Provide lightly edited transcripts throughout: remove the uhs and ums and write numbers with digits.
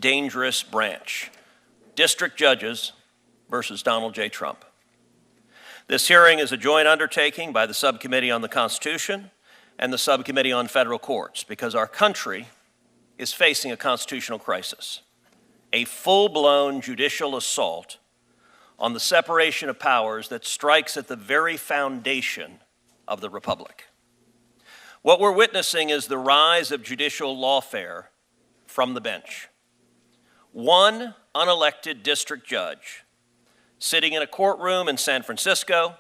dangerous branch, district judges versus Donald J. Trump. This hearing is a joint undertaking by the Subcommittee on the Constitution and the Subcommittee on Federal Courts because our country is facing a constitutional crisis, a full-blown judicial assault on the separation of powers that strikes at the very foundation of the Republic. What we're witnessing is the rise of judicial lawfare from the bench. One unelected district judge sitting in a courtroom in San Francisco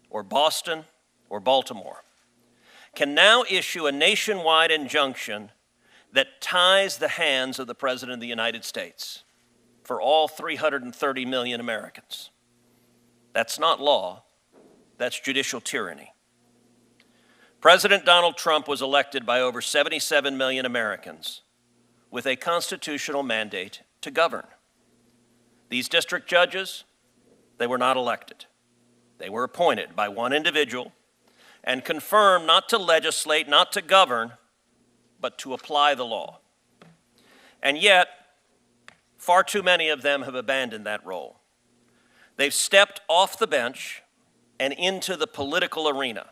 or Boston or Baltimore can now issue a nationwide injunction that ties the hands of the President of the United States for all 330 million Americans. That's not law, that's judicial tyranny. President Donald Trump was elected by over 77 million Americans with a constitutional mandate to govern. These district judges, they were not elected. They were appointed by one individual and confirmed not to legislate, not to govern, but to apply the law. And yet, far too many of them have abandoned that role. They've stepped off the bench and into the political arena,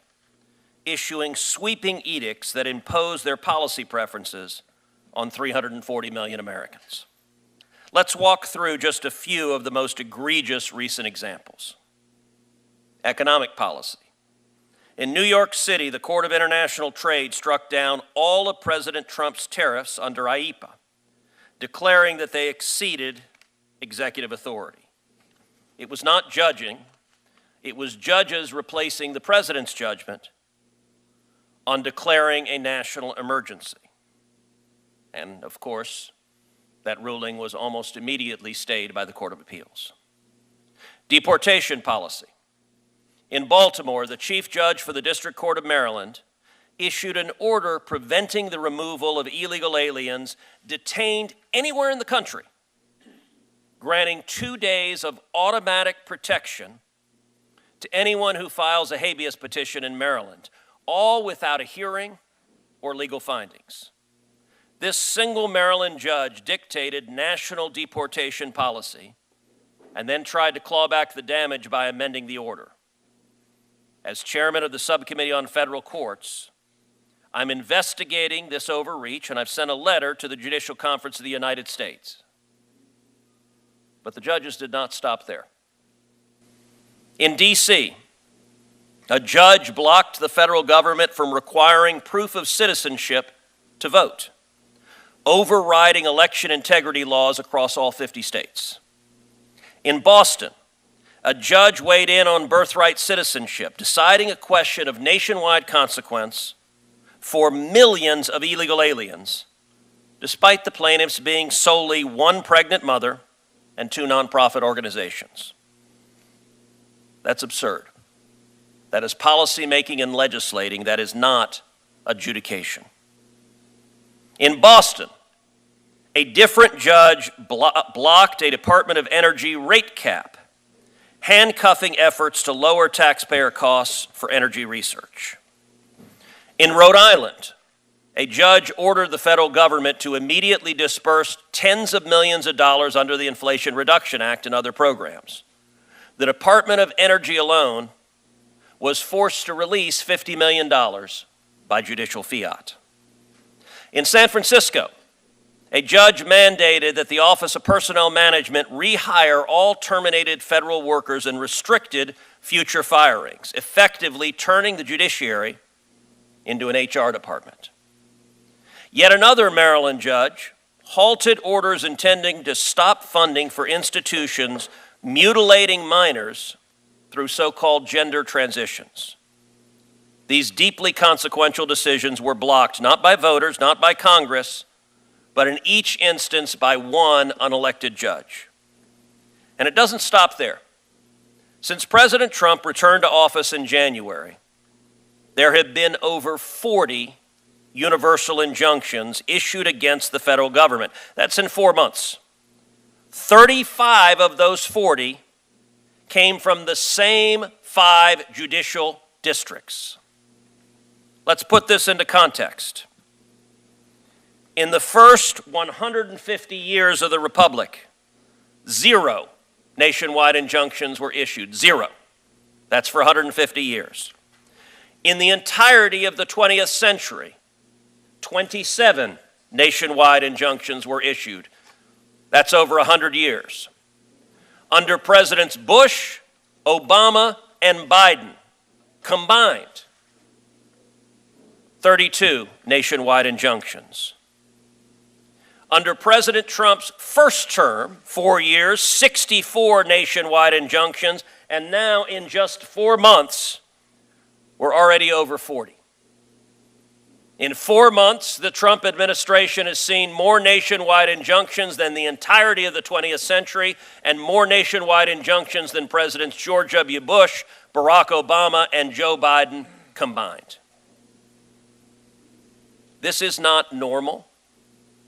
issuing sweeping edicts that impose their policy preferences on 340 million Americans. Let's walk through just a few of the most egregious recent examples. Economic policy. In New York City, the Court of International Trade struck down all of President Trump's tariffs under IEEPA, declaring that they exceeded executive authority. It was not judging, it was judges replacing the president's judgment on declaring a national emergency. And of course, that ruling was almost immediately stayed by the Court of Appeals. Deportation policy. In Baltimore, the chief judge for the District Court of Maryland issued an order preventing the removal of illegal aliens detained anywhere in the country, granting 2 days of automatic protection to anyone who files a habeas petition in Maryland, all without a hearing or legal findings. This single Maryland judge dictated national deportation policy and then tried to claw back the damage by amending the order. As chairman of the Subcommittee on Federal Courts, I'm investigating this overreach, and I've sent a letter to the Judicial Conference of the United States. But the judges did not stop there. In D.C., a judge blocked the federal government from requiring proof of citizenship to vote, overriding election integrity laws across all 50 states. In Boston, a judge weighed in on birthright citizenship, deciding a question of nationwide consequence for millions of illegal aliens, despite the plaintiffs being solely one pregnant mother and 2 nonprofit organizations. That's absurd. That is policymaking and legislating. That is not adjudication. In Boston, a different judge blocked a Department of Energy rate cap, handcuffing efforts to lower taxpayer costs for energy research. In Rhode Island, a judge ordered the federal government to immediately disperse tens of millions of dollars under the Inflation Reduction Act and other programs. The Department of Energy alone was forced to release $50 million by judicial fiat. In San Francisco, a judge mandated that the Office of Personnel Management rehire all terminated federal workers and restricted future firings, effectively turning the judiciary into an HR department. Yet another Maryland judge halted orders intending to stop funding for institutions mutilating minors through so-called gender transitions. These deeply consequential decisions were blocked not by voters, not by Congress, but in each instance by one unelected judge. And it doesn't stop there. Since President Trump returned to office in January, there have been over 40 universal injunctions issued against the federal government. That's in 4 months. 35 of those 40 came from the same 5 judicial districts. Let's put this into context. In the first 150 years of the Republic, 0 nationwide injunctions were issued. 0. That's for 150 years. In the entirety of the 20th century, 27 nationwide injunctions were issued. That's over 100 years. Under Presidents Bush, Obama, and Biden combined, 32 nationwide injunctions. Under President Trump's first term, 4 years, 64 nationwide injunctions, and now in just 4 months, we're already over 40. In 4 months, the Trump administration has seen more nationwide injunctions than the entirety of the 20th century and more nationwide injunctions than Presidents George W. Bush, Barack Obama, and Joe Biden combined. This is not normal.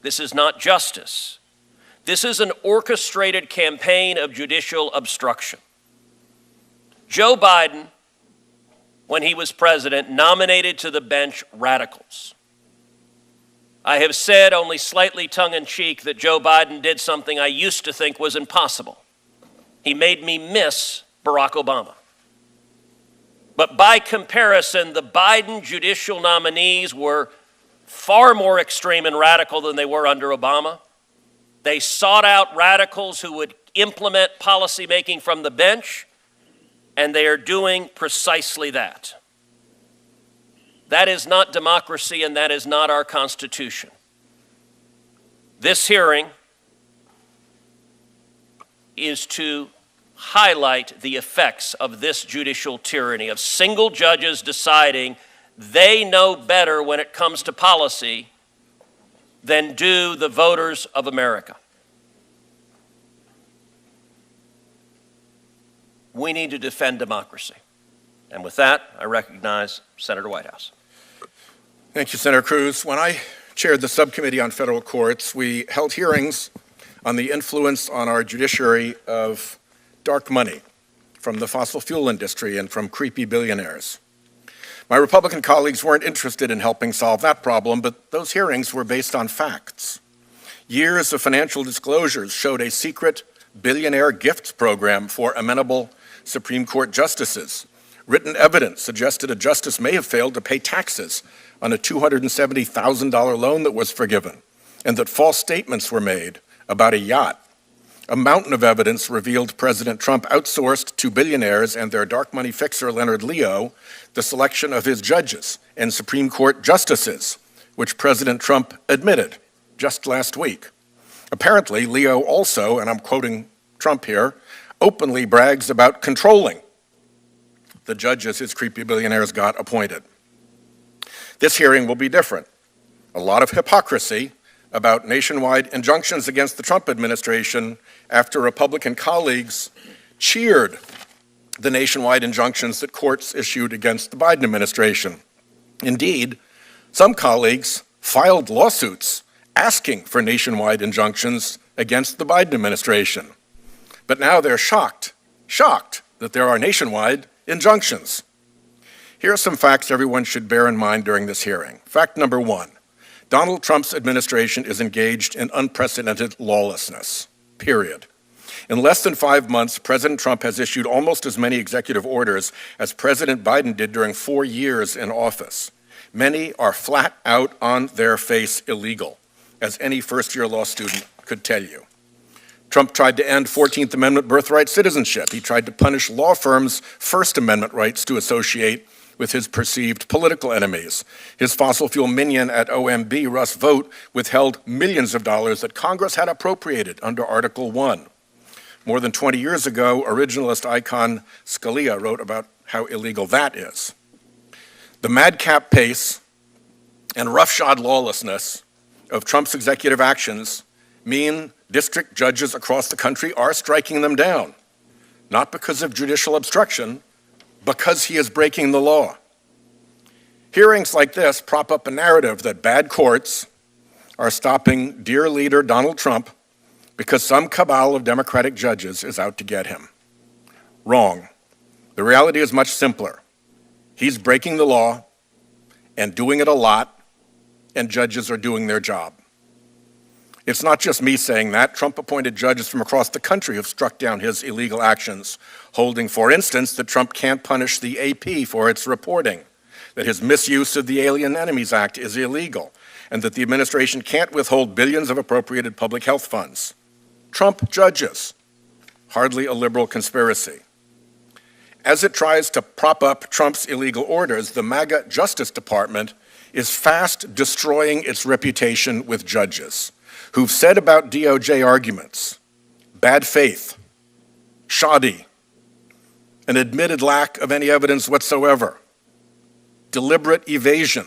This is not justice. This is an orchestrated campaign of judicial obstruction. Joe Biden, when he was president, nominated to the bench radicals. I have said, only slightly tongue-in-cheek, that Joe Biden did something I used to think was impossible. He made me miss Barack Obama. But by comparison, the Biden judicial nominees were far more extreme and radical than they were under Obama. They sought out radicals who would implement policymaking from the bench, and they are doing precisely that. That is not democracy, and that is not our Constitution. This hearing is to highlight the effects of this judicial tyranny, of single judges deciding they know better when it comes to policy than do the voters of America. We need to defend democracy. And with that, I recognize Senator Whitehouse. Thank you, Senator Cruz. When I chaired the subcommittee on federal courts, we held hearings on the influence on our judiciary of dark money from the fossil fuel industry and from creepy billionaires. My Republican colleagues weren't interested in helping solve that problem, but those hearings were based on facts. Years of financial disclosures showed a secret billionaire gifts program for amenable Supreme Court justices. Written evidence suggested a justice may have failed to pay taxes on a $270,000 loan that was forgiven, and that false statements were made about a yacht. A mountain of evidence revealed President Trump outsourced to billionaires and their dark money fixer Leonard Leo the selection of his judges and Supreme Court justices, which President Trump admitted just last week. Apparently, Leo also, and I'm quoting Trump here, openly brags about controlling the judges his creepy billionaires got appointed. This hearing will be different. A lot of hypocrisy about nationwide injunctions against the Trump administration after Republican colleagues cheered the nationwide injunctions that courts issued against the Biden administration. Indeed, some colleagues filed lawsuits asking for nationwide injunctions against the Biden administration. But now they're shocked that there are nationwide injunctions. Here are some facts everyone should bear in mind during this hearing. Fact number 1. Donald Trump's administration is engaged in unprecedented lawlessness, period. In less than 5 months, President Trump has issued almost as many executive orders as President Biden did during 4 years in office. Many are flat out on their face illegal, as any first-year law student could tell you. Trump tried to end 14th Amendment birthright citizenship. He tried to punish law firms' First Amendment rights to associate with his perceived political enemies. His fossil fuel minion at OMB, Russ Vought, withheld millions of dollars that Congress had appropriated under Article 1. More than 20 years ago, originalist icon Scalia wrote about how illegal that is. The madcap pace and roughshod lawlessness of Trump's executive actions mean district judges across the country are striking them down, not because of judicial obstruction, because he is breaking the law. Hearings like this prop up a narrative that bad courts are stopping dear leader Donald Trump because some cabal of Democratic judges is out to get him. Wrong. The reality is much simpler. He's breaking the law and doing it a lot, and judges are doing their job. It's not just me saying that. Trump appointed judges from across the country who've struck down his illegal actions, holding, for instance, that Trump can't punish the AP for its reporting, that his misuse of the Alien Enemies Act is illegal, and that the administration can't withhold billions of appropriated public health funds. Trump judges. Hardly a liberal conspiracy. As it tries to prop up Trump's illegal orders, the MAGA Justice Department is fast destroying its reputation with judges who've said about DOJ arguments, bad faith, shoddy, an admitted lack of any evidence whatsoever, deliberate evasion.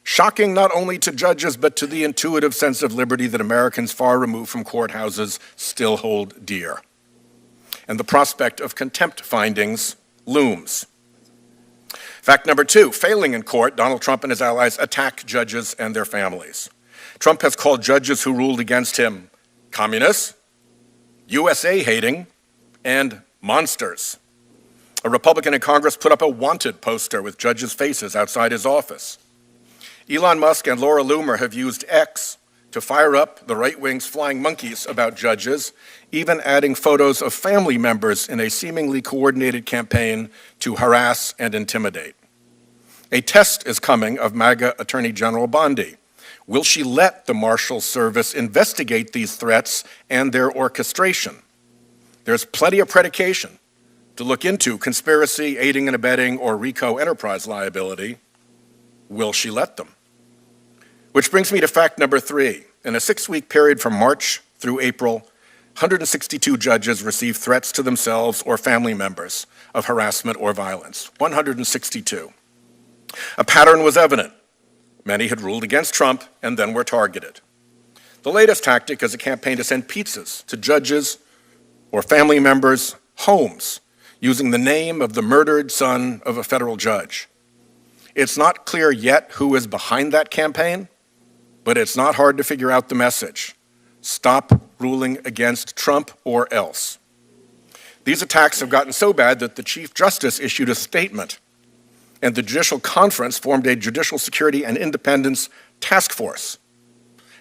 Shocking not only to judges, but to the intuitive sense of liberty that Americans far removed from courthouses still hold dear. And the prospect of contempt findings looms. Fact number 2, failing in court, Donald Trump and his allies attack judges and their families. Trump has called judges who ruled against him communists, USA-hating, and monsters. A Republican in Congress put up a wanted poster with judges' faces outside his office. Elon Musk and Laura Loomer have used X to fire up the right wing's flying monkeys about judges, even adding photos of family members in a seemingly coordinated campaign to harass and intimidate. A test is coming of MAGA Attorney General Bondi. Will she let the Marshal Service investigate these threats and their orchestration? There's plenty of predication to look into conspiracy, aiding and abetting, or RICO enterprise liability. Will she let them? Which brings me to fact number 3. In a 6-week period from March through April, 162 judges received threats to themselves or family members of harassment or violence. 162. A pattern was evident. Many had ruled against Trump and then were targeted. The latest tactic is a campaign to send pizzas to judges or family members' homes using the name of the murdered son of a federal judge. It's not clear yet who is behind that campaign, but it's not hard to figure out the message. Stop ruling against Trump or else. These attacks have gotten so bad that the Chief Justice issued a statement, and the Judicial Conference formed a Judicial Security and Independence Task Force.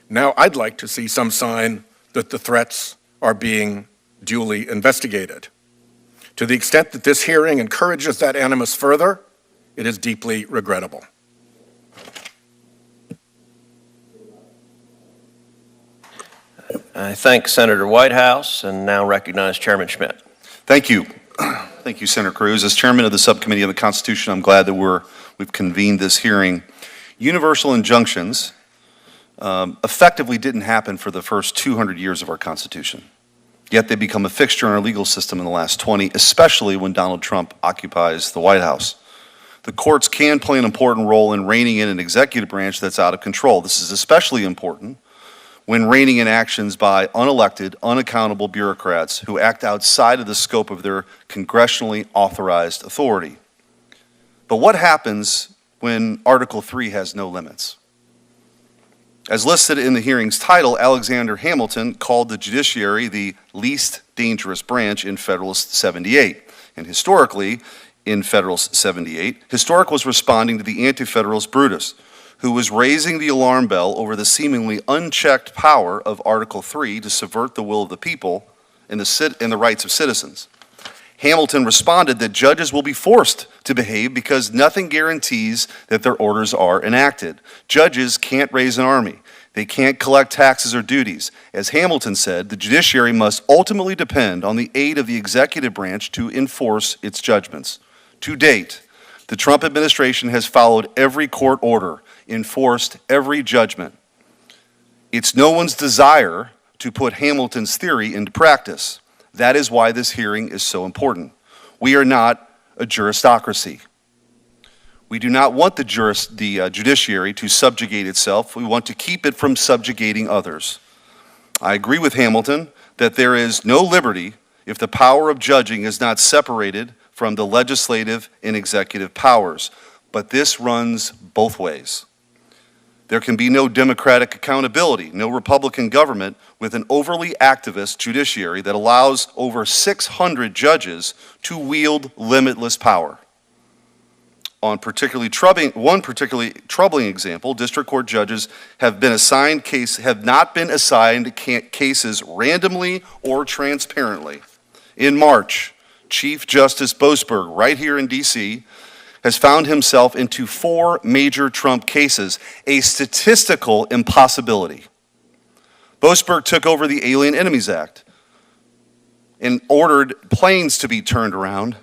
Now I'd like to see some sign that the threats are being duly investigated. To the extent that this hearing encourages that animus further, it is deeply regrettable. I thank Senator Whitehouse and now recognize Chairman Schmidt. Thank you. Thank you, Senator Cruz. As chairman of the Subcommittee on the Constitution, I'm glad that we've convened this hearing. Universal injunctions effectively didn't happen for the first 200 years of our Constitution. Yet they become a fixture in our legal system in the last 20, especially when Donald Trump occupies the White House. The courts can play an important role in reining in an executive branch that's out of control. This is especially important when reining in actions by unelected, unaccountable bureaucrats who act outside of the scope of their congressionally authorized authority. But what happens when Article 3 has no limits? As listed in the hearing's title, Alexander Hamilton called the judiciary the least dangerous branch in Federalist 78. And historically, in Federalist 78, Historic was responding to the anti-federalist Brutus, who was raising the alarm bell over the seemingly unchecked power of Article 3 to subvert the will of the people and the rights of citizens. Hamilton responded that judges will be forced to behave because nothing guarantees that their orders are enacted. Judges can't raise an army. They can't collect taxes or duties. As Hamilton said, the judiciary must ultimately depend on the aid of the executive branch to enforce its judgments. To date, the Trump administration has followed every court order, enforced every judgment. It's no one's desire to put Hamilton's theory into practice. That is why this hearing is so important. We are not a juristocracy. We do not want the judiciary to subjugate itself. We want to keep it from subjugating others. I agree with Hamilton that there is no liberty if the power of judging is not separated from the legislative and executive powers. But this runs both ways. There can be no democratic accountability, no Republican government with an overly activist judiciary that allows over 600 judges to wield limitless power. On one particularly troubling example, district court judges have not been assigned cases randomly or transparently. In March, Chief Justice Boasberg, right here in D.C., has found himself into 4 major Trump cases, a statistical impossibility. Boasberg took over the Alien Enemies Act and ordered planes to be turned around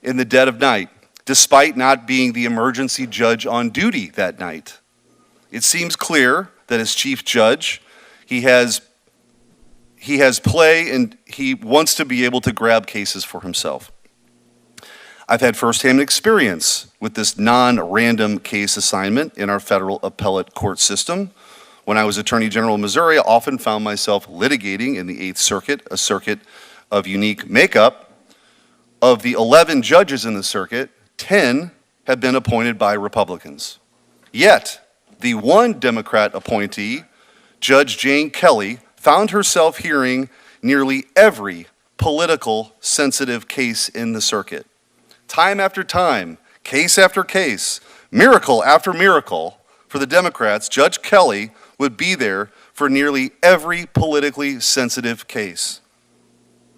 in the dead of night, despite not being the emergency judge on duty that night. It seems clear that as chief judge, he has play and he wants to be able to grab cases for himself. I've had firsthand experience with this non-random case assignment in our federal appellate court system. When I was Attorney General of Missouri, I often found myself litigating in the Eighth Circuit, a circuit of unique makeup. Of the 11 judges in the circuit, 10 have been appointed by Republicans. Yet, the one Democrat appointee, Judge Jane Kelly, found herself hearing nearly every political sensitive case in the circuit. Time after time, case after case, miracle after miracle, for the Democrats, Judge Kelly would be there for nearly every politically sensitive case.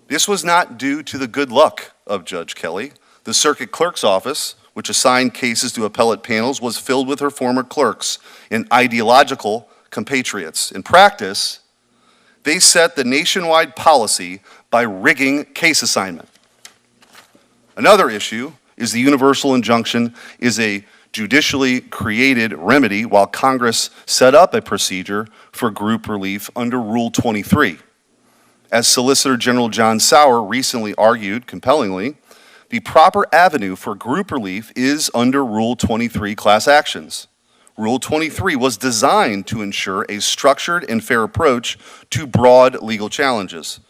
This was not due to the good luck of Judge Kelly. The circuit clerk's office, which assigned cases to appellate panels, was filled with her former clerks and ideological compatriots. In practice, they set the nationwide policy by rigging case assignment. Another issue is the universal injunction is a judicially created remedy while Congress set up a procedure for group relief under Rule 23. As Solicitor General John Sauer recently argued compellingly, the proper avenue for group relief is under Rule 23 class actions. Rule 23 was designed to ensure a structured and fair approach to broad legal challenges.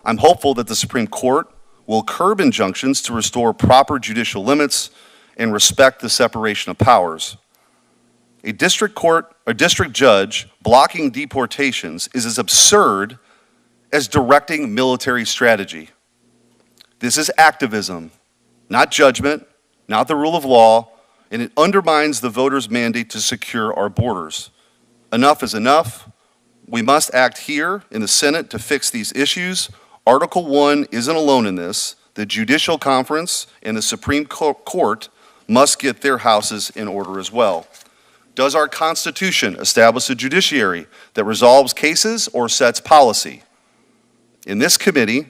I'm hopeful that the Supreme Court will curb injunctions to restore proper judicial limits and respect the separation of powers. A district judge blocking deportations is as absurd as directing military strategy. This is activism, not judgment, not the rule of law, and it undermines the voters' mandate to secure our borders. Enough is enough. We must act here in the Senate to fix these issues. Article 1 isn't alone in this. The Judicial Conference and the Supreme Court must get their houses in order as well. Does our Constitution establish a judiciary that resolves cases or sets policy? In this committee,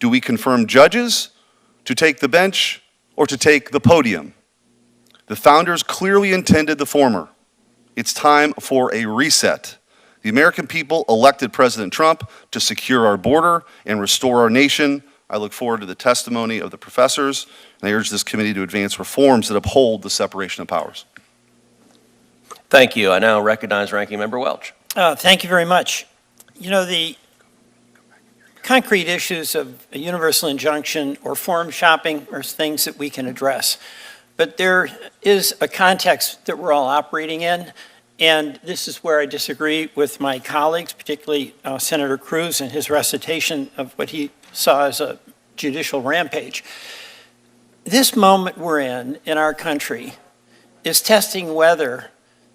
do we confirm judges to take the bench or to take the podium? The founders clearly intended the former. It's time for a reset. The American people elected President Trump to secure our border and restore our nation. I look forward to the testimony of the professors, and I urge this committee to advance reforms that uphold the separation of powers. Thank you. I now recognize Ranking Member Welch. Thank you very much. You know, the concrete issues of a universal injunction or forum shopping are things that we can address. But there is a context that we're all operating in, and this is where I disagree with my colleagues, particularly Senator Cruz and his recitation of what he saw as a judicial rampage. This moment we're in our country is testing whether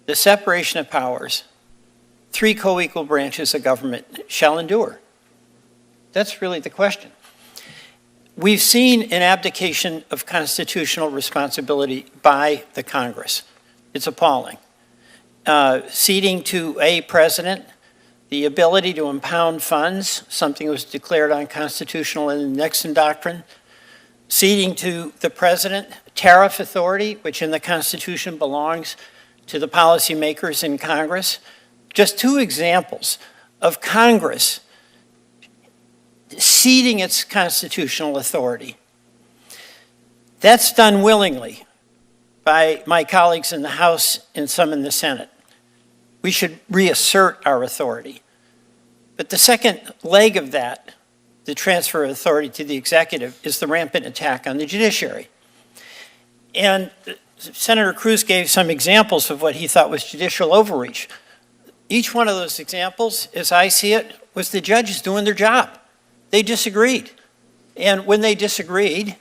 the separation of powers, 3 co-equal branches of government, shall endure. That's really the question. We've seen an abdication of constitutional responsibility by the Congress. It's appalling. Ceding to a president the ability to impound funds, something that was declared unconstitutional in the Nixon Doctrine. Ceding to the president tariff authority, which in the Constitution belongs to the policymakers in Congress. Just 2 examples of Congress ceding its constitutional authority. That's done willingly by my colleagues in the House and some in the Senate. We should reassert our authority. But the second leg of that, the transfer of authority to the executive, is the rampant attack on the judiciary. And Senator Cruz gave some examples of what he thought was judicial overreach. Each one of those examples, as I see it, was the judges doing their job. They disagreed. And when they disagreed,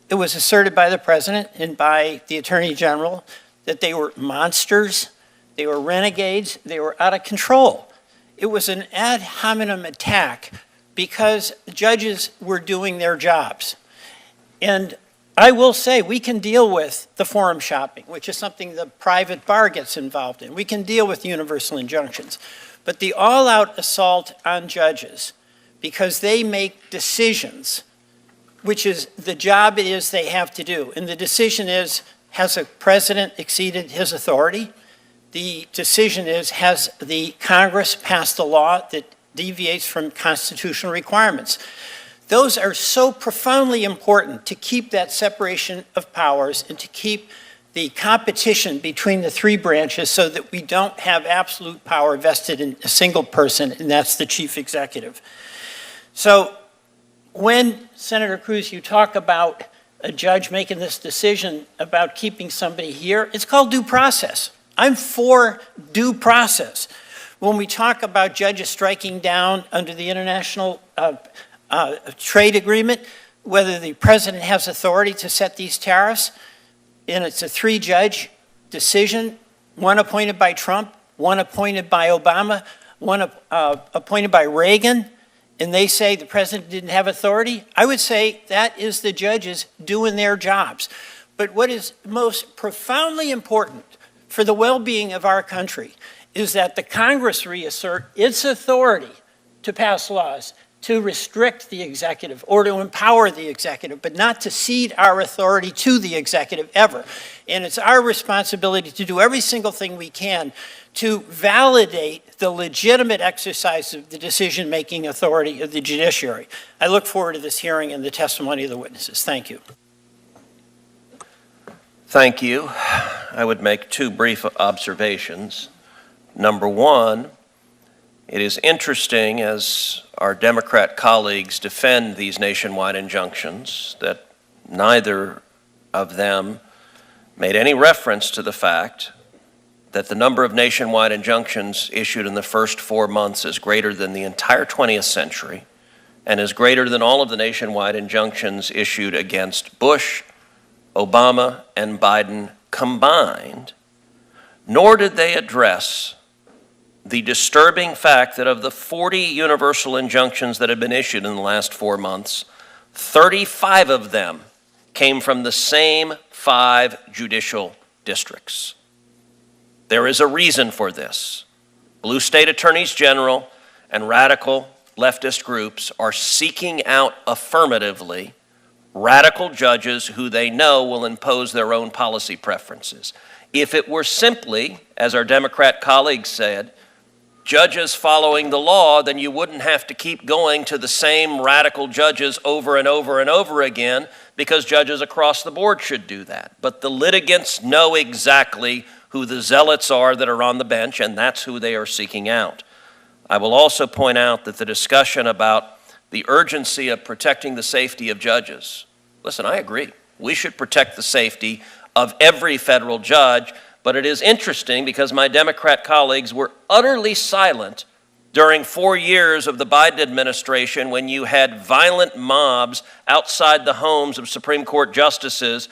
it was asserted by the president and by the attorney general that they were monsters, they were renegades, they were out of control. It was an ad hominem attack because judges were doing their jobs. And I will say, we can deal with the forum shopping, which is something the private bar gets involved in. We can deal with universal injunctions. But the all-out assault on judges, because they make decisions, which is the job it is they have to do. And the decision is, has a president exceeded his authority? The decision is, has the Congress passed a law that deviates from constitutional requirements? Those are so profoundly important to keep that separation of powers and to keep the competition between the three branches so that we don't have absolute power vested in a single person, and that's the chief executive. So when, Senator Cruz, you talk about a judge making this decision about keeping somebody here, it's called due process. I'm for due process. When we talk about judges striking down under the international trade agreement, whether the president has authority to set these tariffs, and it's a three-judge decision, one appointed by Trump, one appointed by Obama, one appointed by Reagan, and they say the president didn't have authority, I would say that is the judges doing their jobs. But what is most profoundly important for the well-being of our country is that the Congress reassert its authority to pass laws, to restrict the executive or to empower the executive, but not to cede our authority to the executive ever. And it's our responsibility to do every single thing we can to validate the legitimate exercise of the decision-making authority of the judiciary. I look forward to this hearing and the testimony of the witnesses. Thank you. Thank you. I would make two brief observations. Number one, it is interesting as our Democrat colleagues defend these nationwide injunctions that neither of them made any reference to the fact that the number of nationwide injunctions issued in the first 4 months is greater than the entire 20th century and is greater than all of the nationwide injunctions issued against Bush, Obama, and Biden combined, nor did they address the disturbing fact that of the 40 universal injunctions that have been issued in the last 4 months, 35 of them came from the same 5 judicial districts. There is a reason for this. Blue state attorneys general and radical leftist groups are seeking out affirmatively radical judges who they know will impose their own policy preferences. If it were simply, as our Democrat colleagues said, judges following the law, then you wouldn't have to keep going to the same radical judges over and over and over again, because judges across the board should do that. But the litigants know exactly who the zealots are that are on the bench, and that's who they are seeking out. I will also point out that the discussion about the urgency of protecting the safety of judges, listen, I agree. We should protect the safety of every federal judge, but it is interesting because my Democrat colleagues were utterly silent during 4 years of the Biden administration when you had violent mobs outside the homes of Supreme Court justices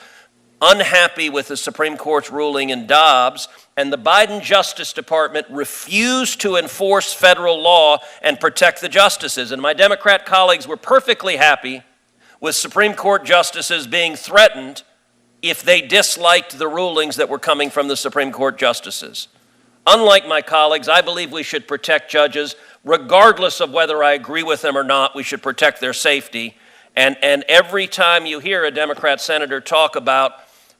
unhappy with the Supreme Court's ruling in Dobbs, and the Biden Justice Department refused to enforce federal law and protect the justices. And my Democrat colleagues were perfectly happy with Supreme Court justices being threatened if they disliked the rulings that were coming from the Supreme Court justices. Unlike my colleagues, I believe we should protect judges regardless of whether I agree with them or not. We should protect their safety. And every time you hear a Democrat senator talk about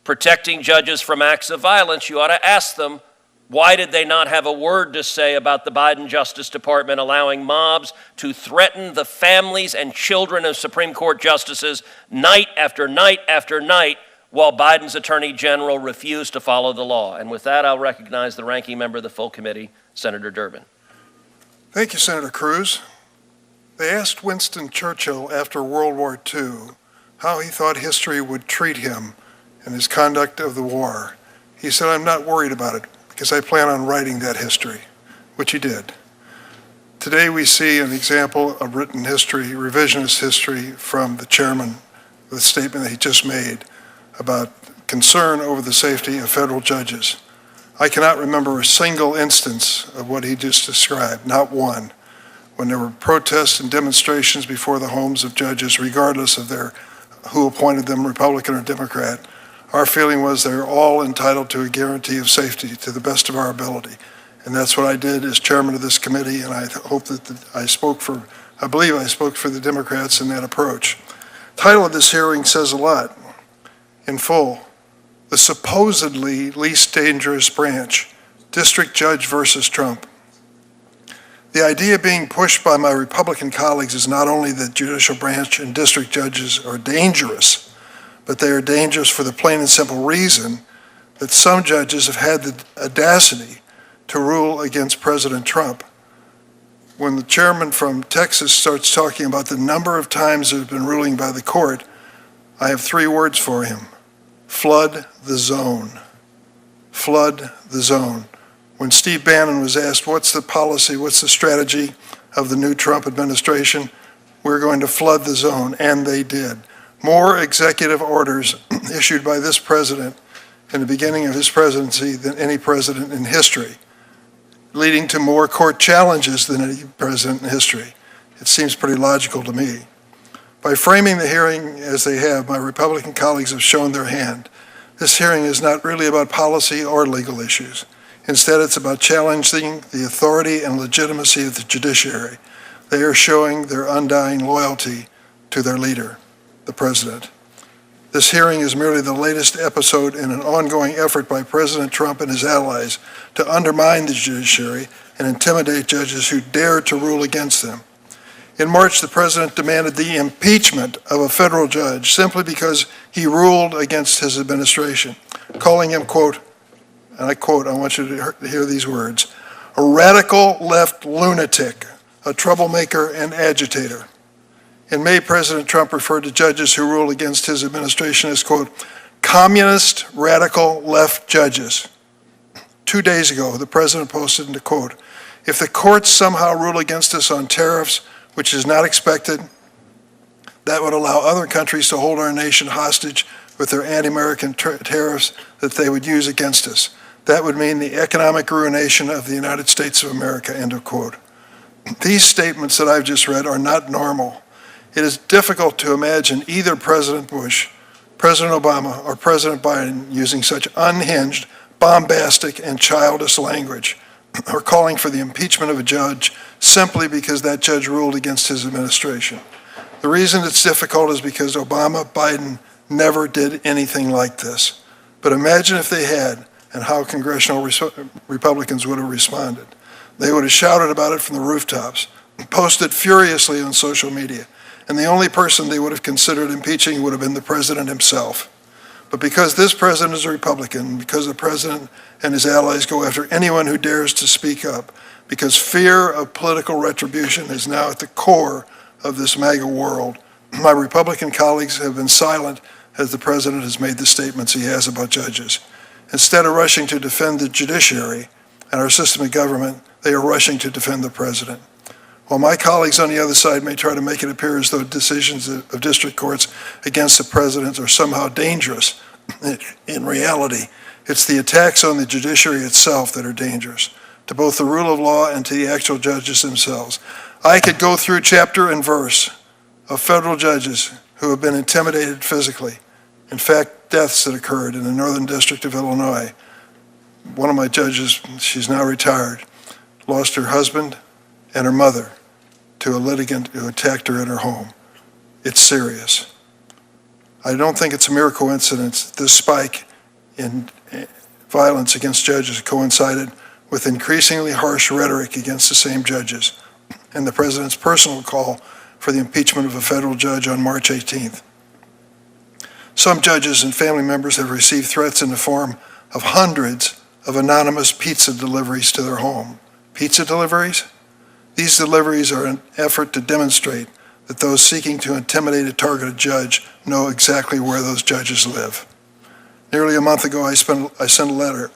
protecting judges from acts of violence, you ought to ask them, why did they not have a word to say about the Biden Justice Department allowing mobs to threaten the families and children of Supreme Court justices night after night after night while Biden's Attorney General refused to follow the law? And with that, I'll recognize the ranking member of the full committee, Senator Durbin. Thank you, Senator Cruz. They asked Winston Churchill after World War II how he thought history would treat him and his conduct of the war. He said, "I'm not worried about it because I plan on writing that history," which he did. Today we see an example of written history, revisionist history from the chairman of with the statement that he just made about concern over the safety of federal judges. I cannot remember a single instance of what he just described, not one, when there were protests and demonstrations before the homes of judges, regardless of who appointed them, Republican or Democrat. Our feeling was they're all entitled to a guarantee of safety to the best of our ability. And that's what I did as chairman of this committee, and I hope that I believe I spoke for the Democrats in that approach. The title of this hearing says a lot. In full, the supposedly least dangerous branch, District Judge versus Trump. The idea being pushed by my Republican colleagues is not only that judicial branch and district judges are dangerous, but they are dangerous for the plain and simple reason that some judges have had the audacity to rule against President Trump. When the chairman from Texas starts talking about the number of times there's been ruling by the court, I have 3 words for him. Flood the zone. Flood the zone. When Steve Bannon was asked, what's the policy, what's the strategy of the new Trump administration, we're going to flood the zone, and they did. More executive orders issued by this president in the beginning of his presidency than any president in history, leading to more court challenges than any president in history. It seems pretty logical to me. By framing the hearing as they have, my Republican colleagues have shown their hand. This hearing is not really about policy or legal issues. Instead, it's about challenging the authority and legitimacy of the judiciary. They are showing their undying loyalty to their leader, the president. This hearing is merely the latest episode in an ongoing effort by President Trump and his allies to undermine the judiciary and intimidate judges who dare to rule against them. In March, the president demanded the impeachment of a federal judge simply because he ruled against his administration, calling him, quote, and I quote, I want you to hear these words, a radical left lunatic, a troublemaker and agitator. In May, President Trump referred to judges who rule against his administration as, quote, communist radical left judges. 2 days ago, the president posted, and quote, if the courts somehow rule against us on tariffs, which is not expected, that would allow other countries to hold our nation hostage with their anti-American tariffs that they would use against us. That would mean the economic ruination of the United States of America, end of quote. These statements that I've just read are not normal. It is difficult to imagine either President Bush, President Obama, or President Biden using such unhinged, bombastic, and childish language, or calling for the impeachment of a judge simply because that judge ruled against his administration. The reason it's difficult is because Obama, Biden never did anything like this. But imagine if they had, and how congressional Republicans would have responded. They would have shouted about it from the rooftops, posted furiously on social media, and the only person they would have considered impeaching would have been the president himself. But because this president is a Republican, because the president and his allies go after anyone who dares to speak up, because fear of political retribution is now at the core of this MAGA world, my Republican colleagues have been silent as the president has made the statements he has about judges. Instead of rushing to defend the judiciary and our system of government, they are rushing to defend the president. While my colleagues on the other side may try to make it appear as though decisions of district courts against the president are somehow dangerous, in reality, it's the attacks on the judiciary itself that are dangerous, to both the rule of law and to the actual judges themselves. I could go through chapter and verse of federal judges who have been intimidated physically. In fact, deaths that occurred in the Northern District of Illinois. One of my judges, she's now retired, lost her husband and her mother to a litigant who attacked her in her home. It's serious. I don't think it's a mere coincidence that this spike in violence against judges coincided with increasingly harsh rhetoric against the same judges and the president's personal call for the impeachment of a federal judge on March 18th. Some judges and family members have received threats in the form of hundreds of anonymous pizza deliveries to their home. Pizza deliveries? These deliveries are an effort to demonstrate that those seeking to intimidate a targeted judge know exactly where those judges live. Nearly a month ago, I sent a letter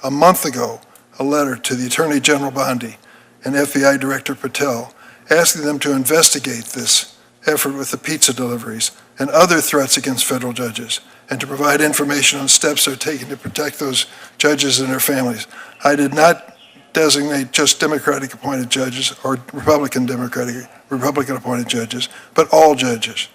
to the Attorney General Bondi and FBI Director Patel, asking them to investigate this effort with the pizza deliveries and other threats against federal judges, and to provide information on steps that are taken to protect those judges and their families. I did not designate just Democratic appointed judges or Republican appointed judges, but all judges.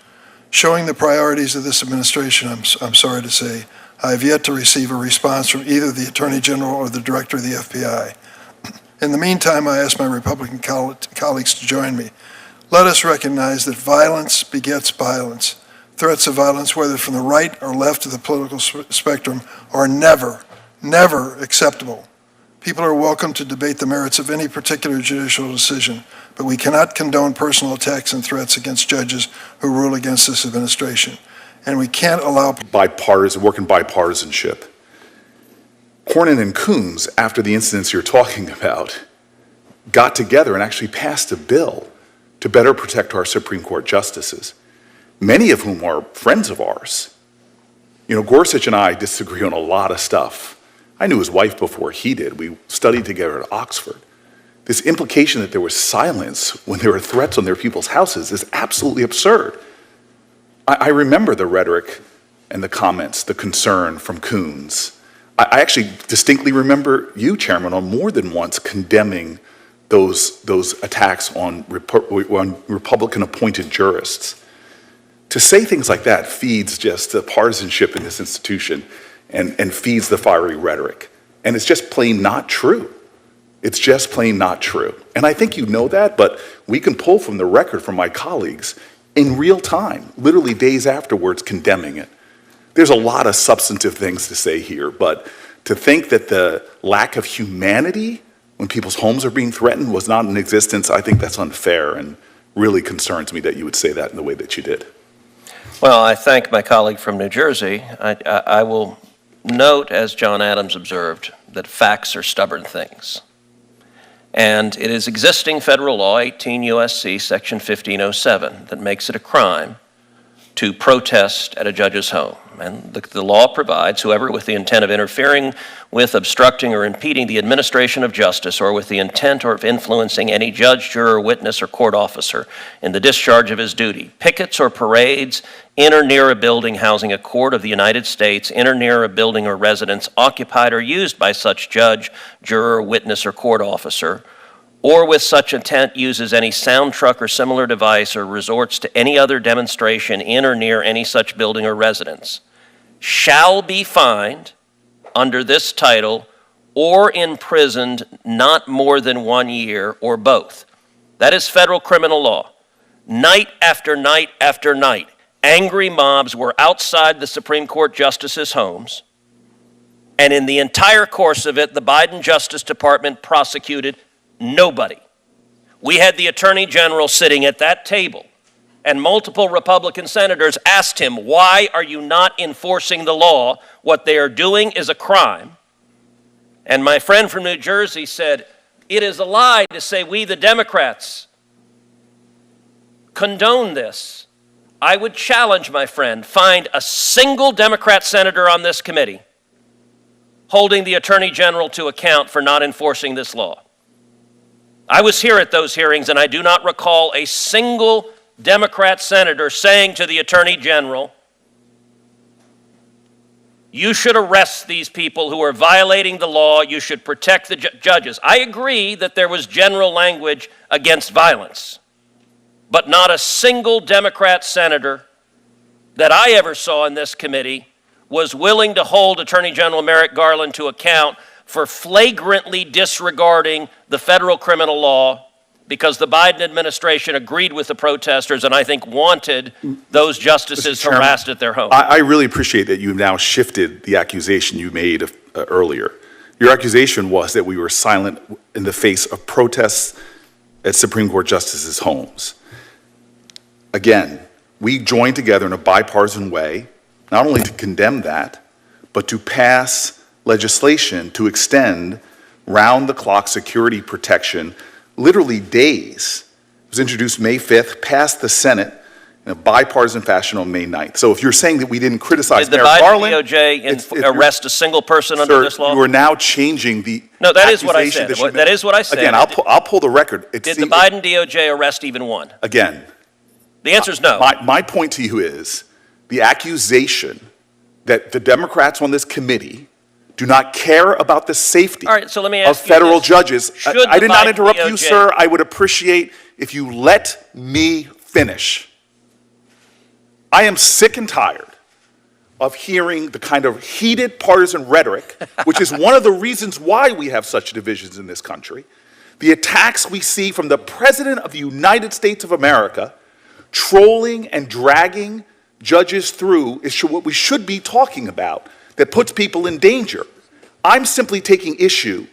Showing the priorities of this administration, I'm sorry to say, I have yet to receive a response from either the Attorney General or the Director of the FBI. In the meantime, I ask my Republican colleagues to join me. Let us recognize that violence begets violence. Threats of violence, whether from the right or left of the political spectrum, are never, never acceptable. People are welcome to debate the merits of any particular judicial decision, but we cannot condone personal attacks and threats against judges who rule against this administration. And we can't allow work in bipartisanship. Cornyn and Coons, after the incidents you're talking about, got together and actually passed a bill to better protect our Supreme Court justices, many of whom are friends of ours. You know, Gorsuch and I disagree on a lot of stuff. I knew his wife before he did. We studied together at Oxford. This implication that there was silence when there were threats on their people's houses is absolutely absurd. I remember the rhetoric and the comments, the concern from Coons. I actually distinctly remember you, Chairman, on more than once condemning those attacks on Republican-appointed jurists. To say things like that feeds just the partisanship in this institution and feeds the fiery rhetoric. And it's just plain not true. It's just plain not true. And I think you know that, but we can pull from the record from my colleagues in real time, literally days afterwards, condemning it. There's a lot of substantive things to say here, but to think that the lack of humanity when people's homes are being threatened was not in existence, I think that's unfair and really concerns me that you would say that in the way that you did. Well, I thank my colleague from New Jersey. I will note, as John Adams observed, that facts are stubborn things. And it is existing federal law, 18 U.S.C. section 1507, that makes it a crime to protest at a judge's home. And the law provides whoever with the intent of interfering with, obstructing, or impeding the administration of justice, or with the intent or of influencing any judge, juror, witness, or court officer in the discharge of his duty, pickets or parades in or near a building housing a court of the United States, in or near a building or residence occupied or used by such judge, juror, witness, or court officer, or with such intent uses any sound truck or similar device, or resorts to any other demonstration in or near any such building or residence, shall be fined under this title or imprisoned not more than 1 year, or both. That is federal criminal law. Night after night after night, angry mobs were outside the Supreme Court justices' homes, and in the entire course of it, the Biden Justice Department prosecuted nobody. We had the Attorney General sitting at that table, and multiple Republican senators asked him, why are you not enforcing the law? What they are doing is a crime. And my friend from New Jersey said, it is a lie to say we, the Democrats, condone this. I would challenge, my friend, find a single Democrat senator on this committee holding the Attorney General to account for not enforcing this law. I was here at those hearings, and I do not recall a single Democrat senator saying to the Attorney General, you should arrest these people who are violating the law, you should protect the judges. I agree that there was general language against violence, but not a single Democrat senator that I ever saw in this committee was willing to hold Attorney General Merrick Garland to account for flagrantly disregarding the federal criminal law because the Biden administration agreed with the protesters and I think wanted those justices harassed at their home. I really appreciate that you've now shifted the accusation you made earlier. Your accusation was that we were silent in the face of protests at Supreme Court justices' homes. Again, we joined together in a bipartisan way, not only to condemn that, but to pass legislation to extend round-the-clock security protection, literally days. It was introduced May 5th, passed the Senate in a bipartisan fashion on May 9th. So if you're saying that we didn't criticize Did the Merrick Biden Garland, DOJ arrest a single person under this law? You are now changing the No, that is what I said. accusation That is what I said. Again, I'll pull the record. Did the Biden DOJ arrest even one? Again, The answer is no. my point to you is the accusation that the Democrats on this committee do not care about the safety All right, so let me of ask you federal this. judges. Should I the did not Biden interrupt you, DOJ sir. I would appreciate if you let me finish. I am sick and tired of hearing the kind of heated partisan rhetoric, which is one of the reasons why we have such divisions in this country. The attacks we see from the President of the United States of America trolling and dragging judges through is what we should be talking about that puts people in danger. I'm simply taking issue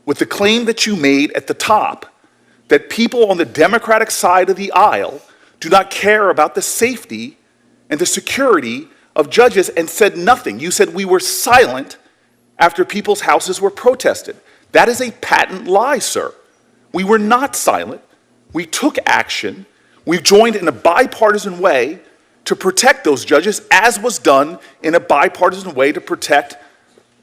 with the claim that you made at the top that people on the Democratic side of the aisle do not care about the safety and the security of judges and said nothing. You said we were silent after people's houses were protested. That is a patent lie, sir. We were not silent. We took action. We joined in a bipartisan way to protect those judges, as was done in a bipartisan way to protect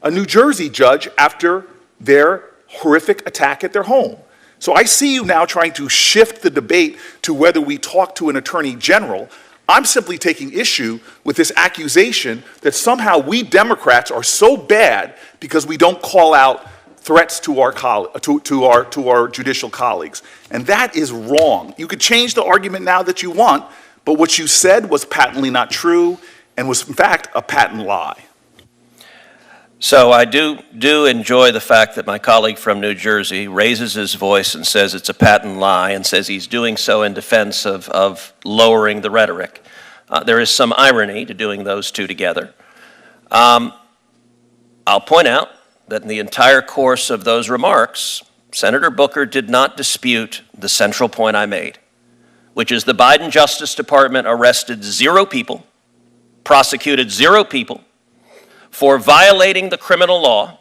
a New Jersey judge after their horrific attack at their home. So I see you now trying to shift the debate to whether we talk to an attorney general. I'm simply taking issue with this accusation that somehow we Democrats are so bad because we don't call out threats to our judicial colleagues. And that is wrong. You could change the argument now that you want, but what you said was patently not true and was in fact a patent lie. So I do enjoy the fact that my colleague from New Jersey raises his voice and says it's a patent lie and says he's doing so in defense of lowering the rhetoric. There is some irony to doing those two together. I'll point out that in the entire course of those remarks, Senator Booker did not dispute the central point I made, which is the Biden Justice Department arrested 0 people, prosecuted 0 people, for violating the criminal law,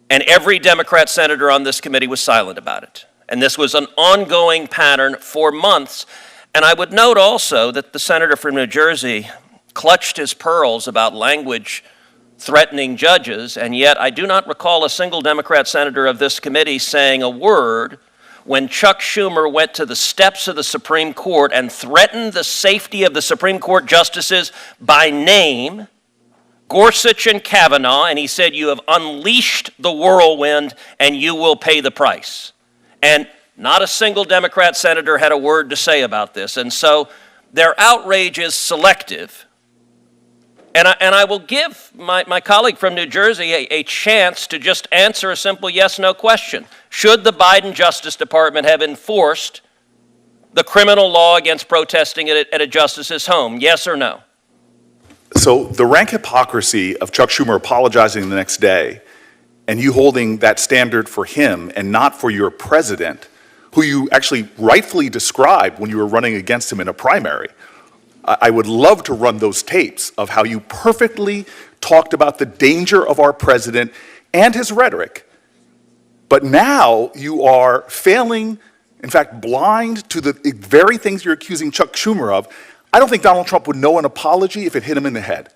and every Democrat senator on this committee was silent about it. And this was an ongoing pattern for months. And I would note also that the senator from New Jersey clutched his pearls about language threatening judges, and yet I do not recall a single Democrat senator of this committee saying a word when Chuck Schumer went to the steps of the Supreme Court and threatened the safety of the Supreme Court justices by name, Gorsuch and Kavanaugh, and he said, "You have unleashed the whirlwind and you will pay the price." And not a single Democrat senator had a word to say about this. And so their outrage is selective. And I will give my colleague from New Jersey a chance to just answer a simple yes-no question. Should the Biden Justice Department have enforced the criminal law against protesting at a justice's home? Yes or no? So the rank hypocrisy of Chuck Schumer apologizing the next day and you holding that standard for him and not for your president, who you actually rightfully described when you were running against him in a primary. I would love to run those tapes of how you perfectly talked about the danger of our president and his rhetoric. But now you are failing, in fact, blind to the very things you're accusing Chuck Schumer of. I don't think Donald Trump would know an apology if it hit him in the head.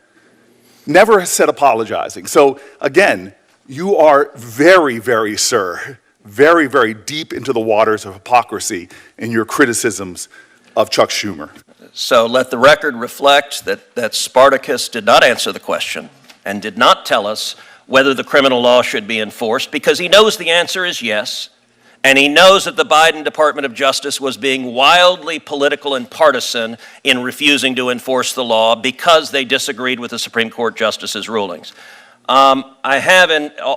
Never has said apologizing. So again, you are very, very, sir, very, very deep into the waters of hypocrisy in your criticisms of Chuck Schumer. So let the record reflect that Spartacus did not answer the question and did not tell us whether the criminal law should be enforced, because he knows the answer is yes, and he knows that the Biden Department of Justice was being wildly political and partisan in refusing to enforce the law because they disagreed with the Supreme Court justices' rulings. I have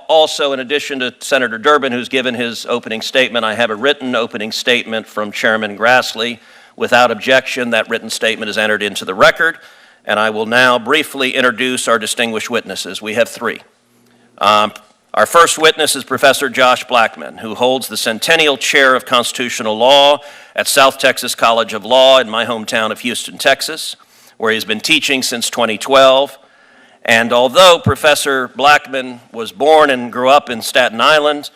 also, in addition to Senator Durbin, who's given his opening statement, I have a written opening statement from Chairman Grassley. Without objection, that written statement is entered into the record, and I will now briefly introduce our distinguished witnesses. We have 3. Our first witness is Professor Josh Blackman, who holds the Centennial Chair of Constitutional Law at South Texas College of Law in my hometown of Houston, Texas, where he's been teaching since 2012. And although Professor Blackman was born and grew up in Staten Island,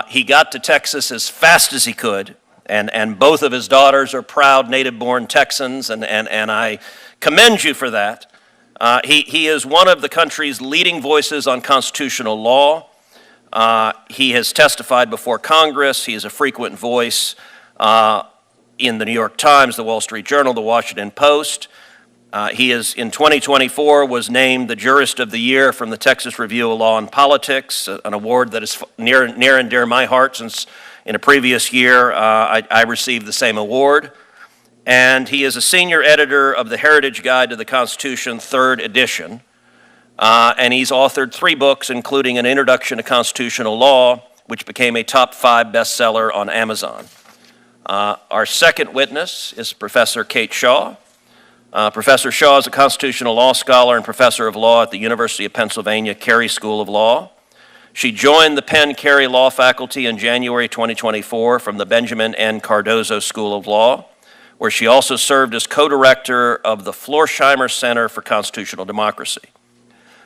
he got to Texas as fast as he could, and both of his daughters are proud native-born Texans, and I commend you for that. He is one of the country's leading voices on constitutional law. He has testified before Congress. He is a frequent voice in the New York Times, the Wall Street Journal, the Washington Post. He is, in 2024, was named the Jurist of the Year from the Texas Review of Law and Politics, an award that is near and dear to my heart since in a previous year I received the same award. And he is a senior editor of the Heritage Guide to the Constitution, 3rd edition. And he's authored 3 books, including An Introduction to Constitutional Law, which became a top 5 bestseller on Amazon. Our second witness is Professor Kate Shaw. Professor Shaw is a constitutional law scholar and professor of law at the University of Pennsylvania Carey School of Law. She joined the Penn Carey Law faculty in January 2024 from the Benjamin N. Cardozo School of Law, where she also served as co-director of the Florsheim Center for Constitutional Democracy.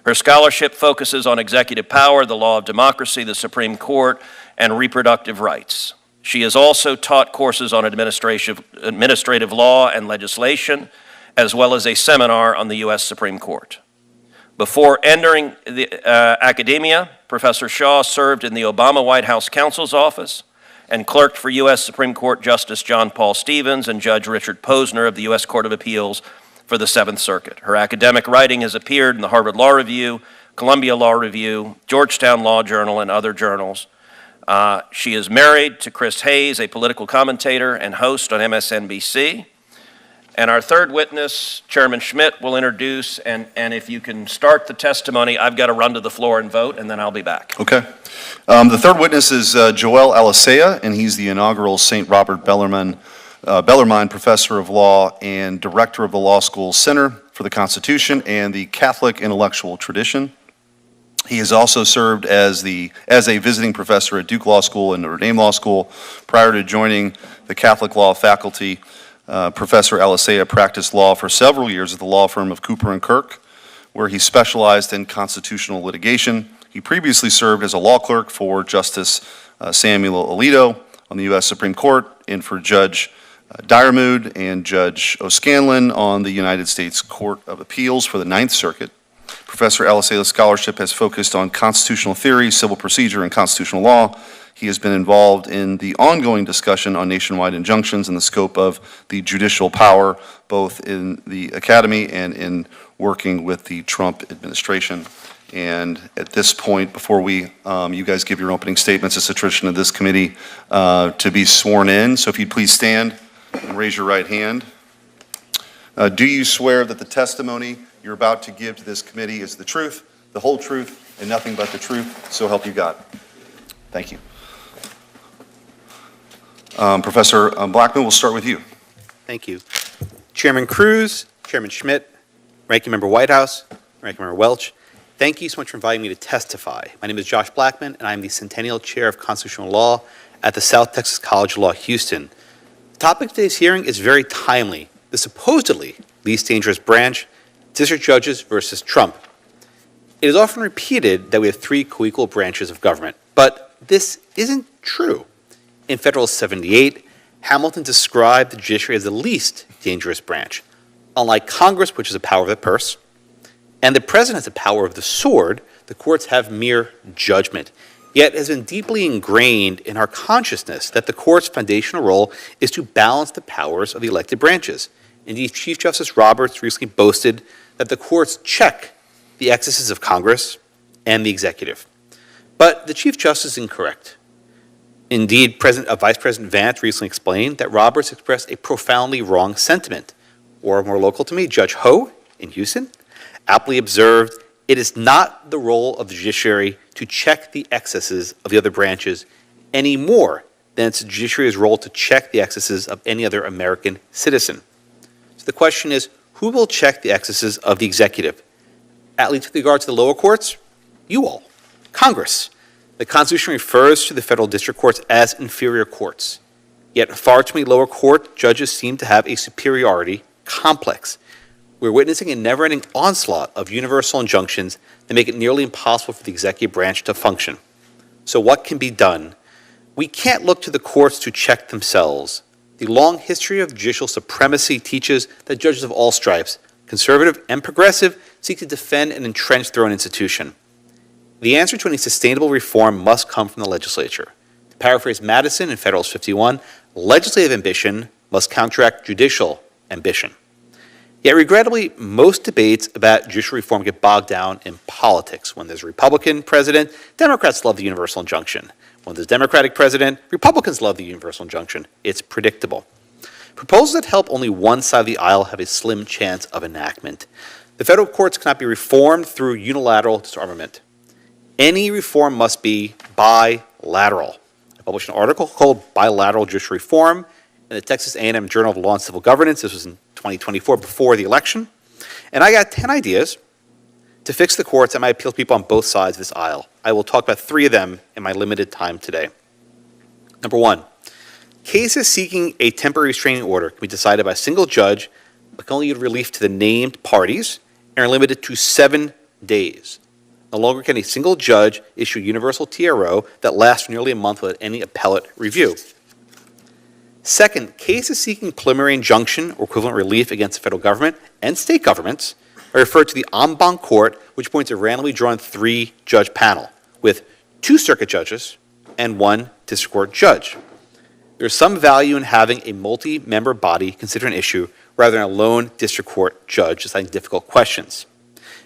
Her scholarship focuses on executive power, the law of democracy, the Supreme Court, and reproductive rights. She has also taught courses on administrative law and legislation, as well as a seminar on the U.S. Supreme Court. Before entering the academia, Professor Shaw served in the Obama White House counsel's office and clerked for U.S. Supreme Court Justice John Paul Stevens and Judge Richard Posner of the U.S. Court of Appeals for the 7th Circuit. Her academic writing has appeared in the Harvard Law Review, Columbia Law Review, Georgetown Law Journal, and other journals. She is married to Chris Hayes, a political commentator and host on MSNBC. And our third witness, Chairman Schmidt, will introduce, and if you can start the testimony, I've got to run to the floor and vote, and then I'll be back. Okay. The third witness is Joel Alisea, and he's the inaugural St. Robert Bellarmine Professor of Law and Director of the Law School Center for the Constitution and the Catholic Intellectual Tradition. He has also served as a visiting professor at Duke Law School and Notre Dame Law School. Prior to joining the Catholic Law faculty, Professor Alisea practiced law for several years at the law firm of Cooper & Kirk, where he specialized in constitutional litigation. He previously served as a law clerk for Justice Samuel Alito on the U.S. Supreme Court and for Judge Dyermood and Judge O'Scanlan on the United States Court of Appeals for the 9th Circuit. Professor Alisea's scholarship has focused on constitutional theory, civil procedure, and constitutional law. He has been involved in the ongoing discussion on nationwide injunctions in the scope of the judicial power, both in the academy and in working with the Trump administration. And at this point, before you guys give your opening statements, it's a tradition of this committee to be sworn in. So if you'd please stand and raise your right hand. Do you swear that the testimony you're about to give to this committee is the truth, the whole truth, and nothing but the truth? So help you God. Thank you. Professor Blackman, we'll start with you. Thank you. Chairman Cruz, Chairman Schmidt, Ranking Member Whitehouse, Ranking Member Welch, thank you so much for inviting me to testify. My name is Josh Blackman, and I'm the Centennial Chair of Constitutional Law at the South Texas College of Law, Houston. The topic of today's hearing is very timely. The supposedly least dangerous branch, district judges versus Trump. It is often repeated that we have 3 co-equal branches of government, but this isn't true. In Federalist 78, Hamilton described the judiciary as the least dangerous branch. Unlike Congress, which is a power of the purse, and the president has the power of the sword, the courts have mere judgment. Yet it has been deeply ingrained in our consciousness that the court's foundational role is to balance the powers of the elected branches. Indeed, Chief Justice Roberts recently boasted that the courts check the excesses of Congress and the executive. But the Chief Justice is incorrect. Indeed, Vice President Vance recently explained that Roberts expressed a profoundly wrong sentiment. Or more local to me, Judge Ho in Houston aptly observed, it is not the role of the judiciary to check the excesses of the other branches any more than it's the judiciary's role to check the excesses of any other American citizen. So the question is, who will check the excesses of the executive? At least with regard to the lower courts, you all, Congress. The Constitution refers to the federal district courts as inferior courts. Yet far too many lower court judges seem to have a superiority complex. We're witnessing a never-ending onslaught of universal injunctions that make it nearly impossible for the executive branch to function. So what can be done? We can't look to the courts to check themselves. The long history of judicial supremacy teaches that judges of all stripes, conservative and progressive, seek to defend and entrench their own institution. The answer to any sustainable reform must come from the legislature. To paraphrase Madison in Federalist 51, legislative ambition must counteract judicial ambition. Yet regrettably, most debates about judicial reform get bogged down in politics. When there's a Republican president, Democrats love the universal injunction. When there's a Democratic president, Republicans love the universal injunction. It's predictable. Proposals that help only one side of the aisle have a slim chance of enactment. The federal courts cannot be reformed through unilateral disarmament. Any reform must be bilateral. I published an article called Bilateral Judicial Reform in the Texas A&M Journal of Law and Civil Governance. This was in 2024, before the election. And I got 10 ideas to fix the courts that might appeal to people on both sides of this aisle. I will talk about 3 of them in my limited time today. Number 1, cases seeking a temporary restraining order can be decided by a single judge, but can only give relief to the named parties and are limited to 7 days. No longer can a single judge issue a universal TRO that lasts for nearly a month without any appellate review. Second, cases seeking preliminary injunction or equivalent relief against the federal government and state governments are referred to the en banc court, which appoints a randomly drawn 3-judge panel with 2 circuit judges and 1 district court judge. There is some value in having a multi-member body consider an issue rather than a lone district court judge deciding difficult questions.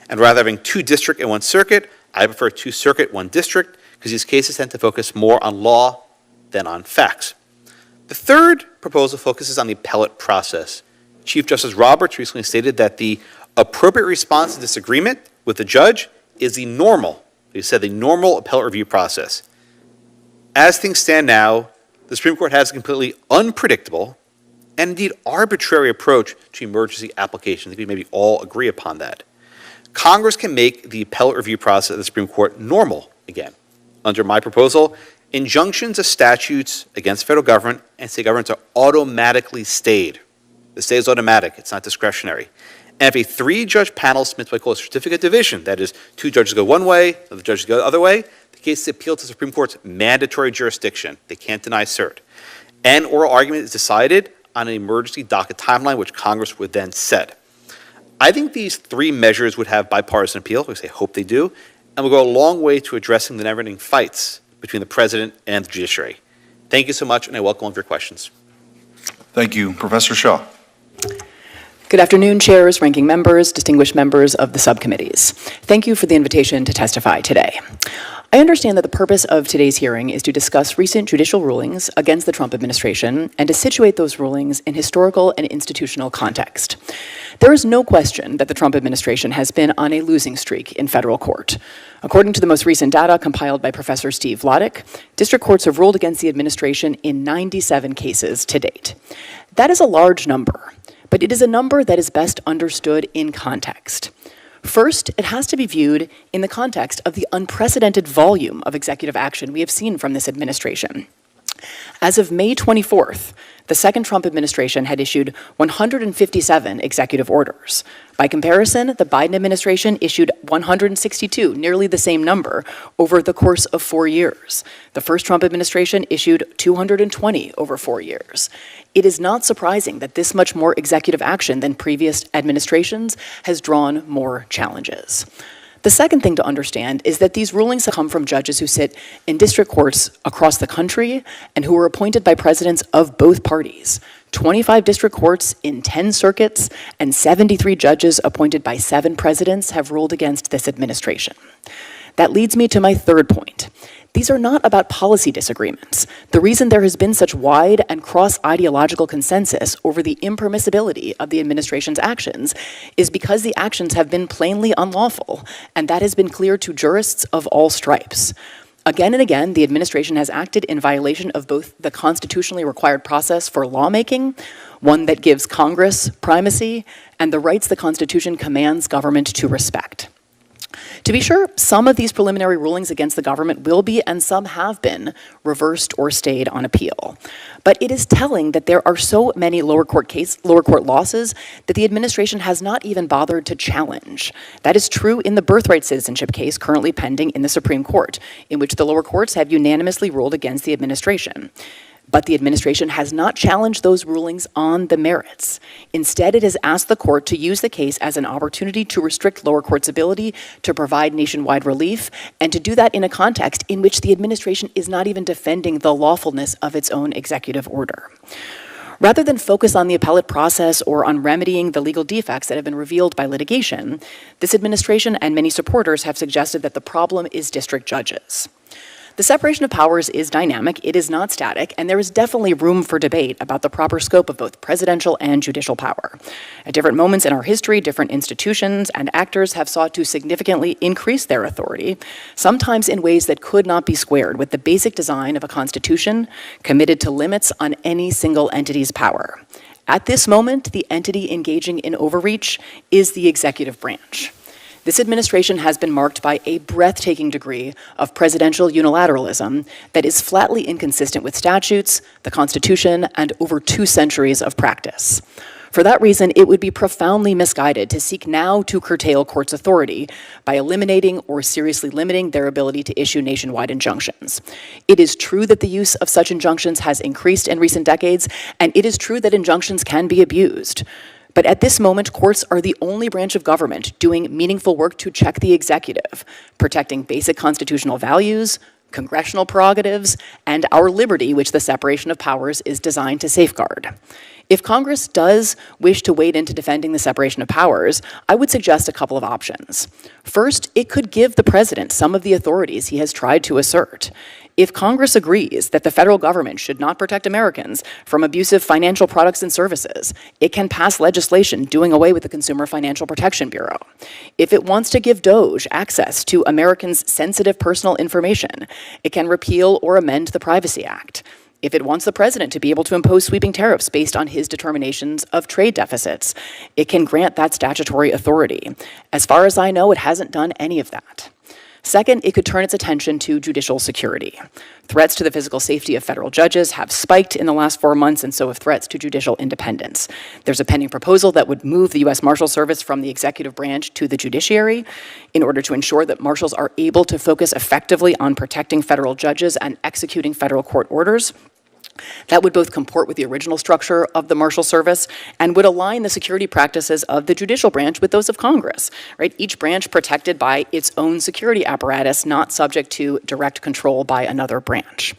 And rather than having 2 district and 1 circuit, I prefer 2 circuit, 1 district, because these cases tend to focus more on law than on facts. The third proposal focuses on the appellate process. Chief Justice Roberts recently stated that the appropriate response to disagreement with the judge is the normal, he said, the normal appellate review process. As things stand now, the Supreme Court has a completely unpredictable and indeed arbitrary approach to emergency application. I think we maybe all agree upon that. Congress can make the appellate review process of the Supreme Court normal again. Under my proposal, injunctions of statutes against federal government and state governments are automatically stayed. The stay is automatic, it's not discretionary. And if a 3-judge panel submits what I call a certificate of division, that is, 2 judges go one way, the other judges go the other way, the case is appealed to the Supreme Court's mandatory jurisdiction. They can't deny cert. And oral argument is decided on an emergency docket timeline, which Congress would then set. I think these 3 measures would have bipartisan appeal, at least I hope they do, and will go a long way to addressing the never-ending fights between the President and the Judiciary. Thank you so much, and I welcome all of your questions. Thank you. Professor Shaw. Good afternoon, chairs, ranking members, distinguished members of the subcommittees. Thank you for the invitation to testify today. I understand that the purpose of today's hearing is to discuss recent judicial rulings against the Trump administration and to situate those rulings in historical and institutional context. There is no question that the Trump administration has been on a losing streak in federal court. According to the most recent data compiled by Professor Steve Lutnick, district courts have ruled against the administration in 97 cases to date. That is a large number, but it is a number that is best understood in context. First, it has to be viewed in the context of the unprecedented volume of executive action we have seen from this administration. As of May 24th, the second Trump administration had issued 157 executive orders. By comparison, the Biden administration issued 162, nearly the same number, over the course of 4 years. The first Trump administration issued 220 over 4 years. It is not surprising that this much more executive action than previous administrations has drawn more challenges. The second thing to understand is that these rulings come from judges who sit in district courts across the country and who were appointed by presidents of both parties. 25 district courts in 10 circuits and 73 judges appointed by 7 presidents have ruled against this administration. That leads me to my third point. These are not about policy disagreements. The reason there has been such wide and cross-ideological consensus over the impermissibility of the administration's actions is because the actions have been plainly unlawful, and that has been clear to jurists of all stripes. Again and again, the administration has acted in violation of both the constitutionally required process for lawmaking, one that gives Congress primacy, and the rights the Constitution commands government to respect. To be sure, some of these preliminary rulings against the government will be, and some have been, reversed or stayed on appeal. But it is telling that there are so many lower court losses that the administration has not even bothered to challenge. That is true in the birthright citizenship case currently pending in the Supreme Court, in which the lower courts have unanimously ruled against the administration. But the administration has not challenged those rulings on the merits. Instead, it has asked the court to use the case as an opportunity to restrict lower courts' ability to provide nationwide relief, and to do that in a context in which the administration is not even defending the lawfulness of its own executive order. Rather than focus on the appellate process or on remedying the legal defects that have been revealed by litigation, this administration and many supporters have suggested that the problem is district judges. The separation of powers is dynamic, it is not static, and there is definitely room for debate about the proper scope of both presidential and judicial power. At different moments in our history, different institutions and actors have sought to significantly increase their authority, sometimes in ways that could not be squared with the basic design of a constitution committed to limits on any single entity's power. At this moment, the entity engaging in overreach is the executive branch. This administration has been marked by a breathtaking degree of presidential unilateralism that is flatly inconsistent with statutes, the Constitution, and over 2 centuries of practice. For that reason, it would be profoundly misguided to seek now to curtail courts' authority by eliminating or seriously limiting their ability to issue nationwide injunctions. It is true that the use of such injunctions has increased in recent decades, and it is true that injunctions can be abused. But at this moment, courts are the only branch of government doing meaningful work to check the executive, protecting basic constitutional values, congressional prerogatives, and our liberty, which the separation of powers is designed to safeguard. If Congress does wish to wade into defending the separation of powers, I would suggest a couple of options. First, it could give the president some of the authorities he has tried to assert. If Congress agrees that the federal government should not protect Americans from abusive financial products and services, it can pass legislation doing away with the Consumer Financial Protection Bureau. If it wants to give DOJ access to Americans' sensitive personal information, it can repeal or amend the Privacy Act. If it wants the president to be able to impose sweeping tariffs based on his determinations of trade deficits, it can grant that statutory authority. As far as I know, it hasn't done any of that. Second, it could turn its attention to judicial security. Threats to the physical safety of federal judges have spiked in the last 4 months, and so have threats to judicial independence. There's a pending proposal that would move the U.S. Marshal Service from the executive branch to the judiciary in order to ensure that marshals are able to focus effectively on protecting federal judges and executing federal court orders. That would both comport with the original structure of the Marshal Service and would align the security practices of the judicial branch with those of Congress, right? Each branch protected by its own security apparatus, not subject to direct control by another branch.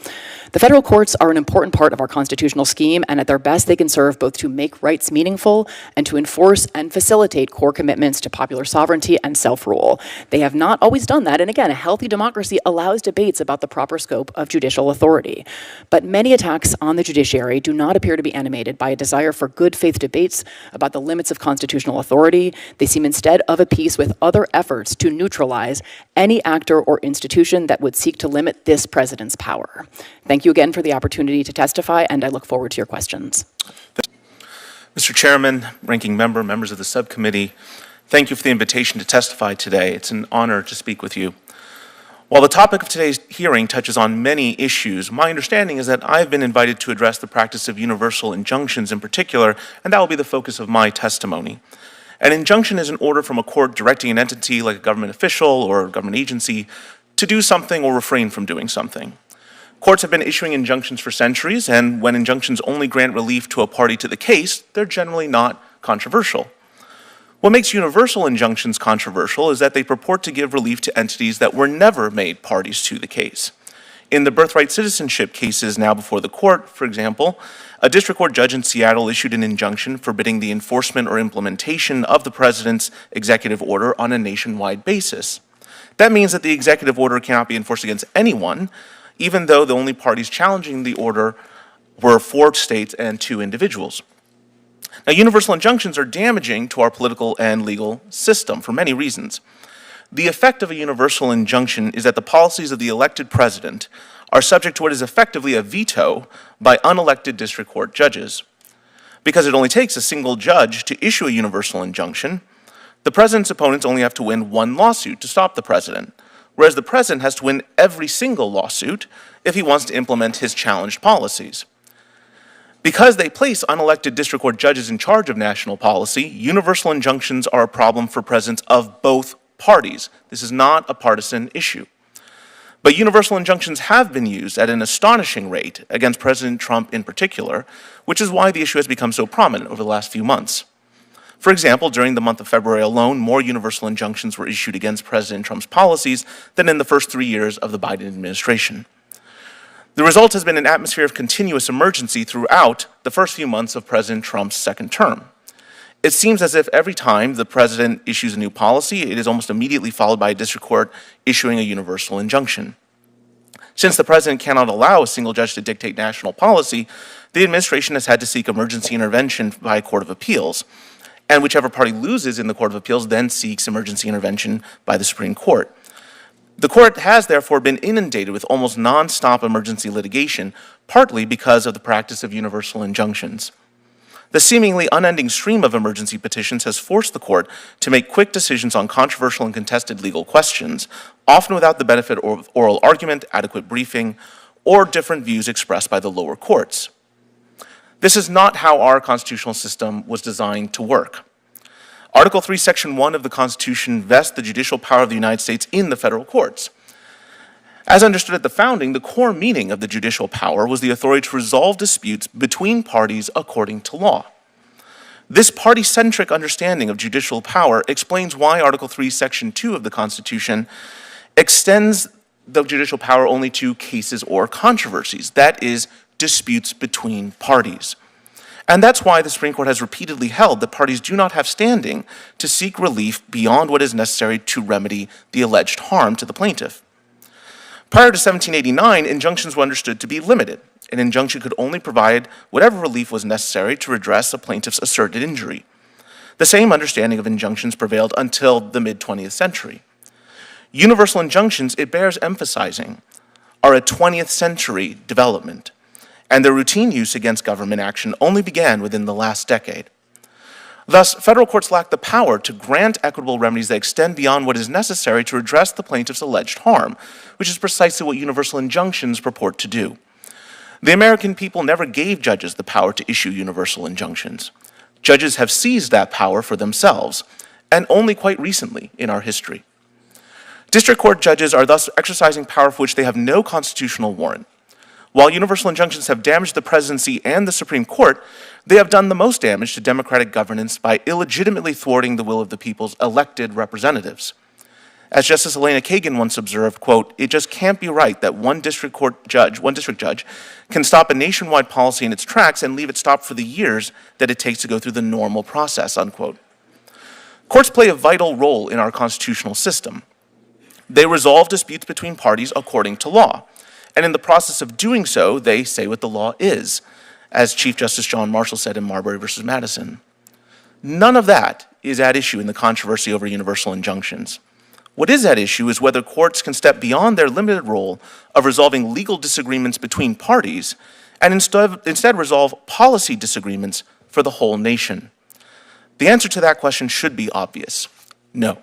The federal courts are an important part of our constitutional scheme, and at their best, they can serve both to make rights meaningful and to enforce and facilitate core commitments to popular sovereignty and self-rule. They have not always done that, and again, a healthy democracy allows debates about the proper scope of judicial authority. But many attacks on the judiciary do not appear to be animated by a desire for good faith debates about the limits of constitutional authority. They seem instead of a piece with other efforts to neutralize any actor or institution that would seek to limit this president's power. Thank you again for the opportunity to testify, and I look forward to your questions. Mr. Chairman, Ranking Member, members of the subcommittee, thank you for the invitation to testify today. It's an honor to speak with you. While the topic of today's hearing touches on many issues, my understanding is that I've been invited to address the practice of universal injunctions in particular, and that will be the focus of my testimony. An injunction is an order from a court directing an entity like a government official or a government agency to do something or refrain from doing something. Courts have been issuing injunctions for centuries, and when injunctions only grant relief to a party to the case, they're generally not controversial. What makes universal injunctions controversial is that they purport to give relief to entities that were never made parties to the case. In the birthright citizenship cases now before the court, for example, a district court judge in Seattle issued an injunction forbidding the enforcement or implementation of the president's executive order on a nationwide basis. That means that the executive order cannot be enforced against anyone, even though the only parties challenging the order were 4 states and 2 individuals. Now, universal injunctions are damaging to our political and legal system for many reasons. The effect of a universal injunction is that the policies of the elected president are subject to what is effectively a veto by unelected district court judges. Because it only takes a single judge to issue a universal injunction, the president's opponents only have to win 1 lawsuit to stop the president, whereas the president has to win every single lawsuit if he wants to implement his challenged policies. Because they place unelected district court judges in charge of national policy, universal injunctions are a problem for presidents of both parties. This is not a partisan issue. But universal injunctions have been used at an astonishing rate against President Trump in particular, which is why the issue has become so prominent over the last few months. For example, during the month of February alone, more universal injunctions were issued against President Trump's policies than in the first 3 years of the Biden administration. The result has been an atmosphere of continuous emergency throughout the first few months of President Trump's second term. It seems as if every time the president issues a new policy, it is almost immediately followed by a district court issuing a universal injunction. Since the president cannot allow a single judge to dictate national policy, the administration has had to seek emergency intervention by a court of appeals, and whichever party loses in the court of appeals then seeks emergency intervention by the Supreme Court. The court has therefore been inundated with almost non-stop emergency litigation, partly because of the practice of universal injunctions. The seemingly unending stream of emergency petitions has forced the court to make quick decisions on controversial and contested legal questions, often without the benefit of oral argument, adequate briefing, or different views expressed by the lower courts. This is not how our constitutional system was designed to work. Article 3, Section 1 of the Constitution vests the judicial power of the United States in the federal courts. As understood at the founding, the core meaning of the judicial power was the authority to resolve disputes between parties according to law. This party-centric understanding of judicial power explains why Article 3, Section 2 of the Constitution extends the judicial power only to cases or controversies, that is, disputes between parties. And that's why the Supreme Court has repeatedly held that parties do not have standing to seek relief beyond what is necessary to remedy the alleged harm to the plaintiff. Prior to 1789, injunctions were understood to be limited. An injunction could only provide whatever relief was necessary to redress a plaintiff's asserted injury. The same understanding of injunctions prevailed until the mid-20th century. Universal injunctions, it bears emphasizing, are a 20th century development, and their routine use against government action only began within the last decade. Thus, federal courts lack the power to grant equitable remedies that extend beyond what is necessary to redress the plaintiff's alleged harm, which is precisely what universal injunctions purport to do. The American people never gave judges the power to issue universal injunctions. Judges have seized that power for themselves, and only quite recently in our history. District court judges are thus exercising power for which they have no constitutional warrant. While universal injunctions have damaged the presidency and the Supreme Court, they have done the most damage to democratic governance by illegitimately thwarting the will of the people's elected representatives. As Justice Elena Kagan once observed, quote, "It just can't be right that one district judge can stop a nationwide policy in its tracks and leave it stopped for the years that it takes to go through the normal process," unquote. Courts play a vital role in our constitutional system. They resolve disputes between parties according to law. And in the process of doing so, they say what the law is, as Chief Justice John Marshall said in Marbury v. Madison. None of that is at issue in the controversy over universal injunctions. What is at issue is whether courts can step beyond their limited role of resolving legal disagreements between parties and instead resolve policy disagreements for the whole nation. The answer to that question should be obvious: no.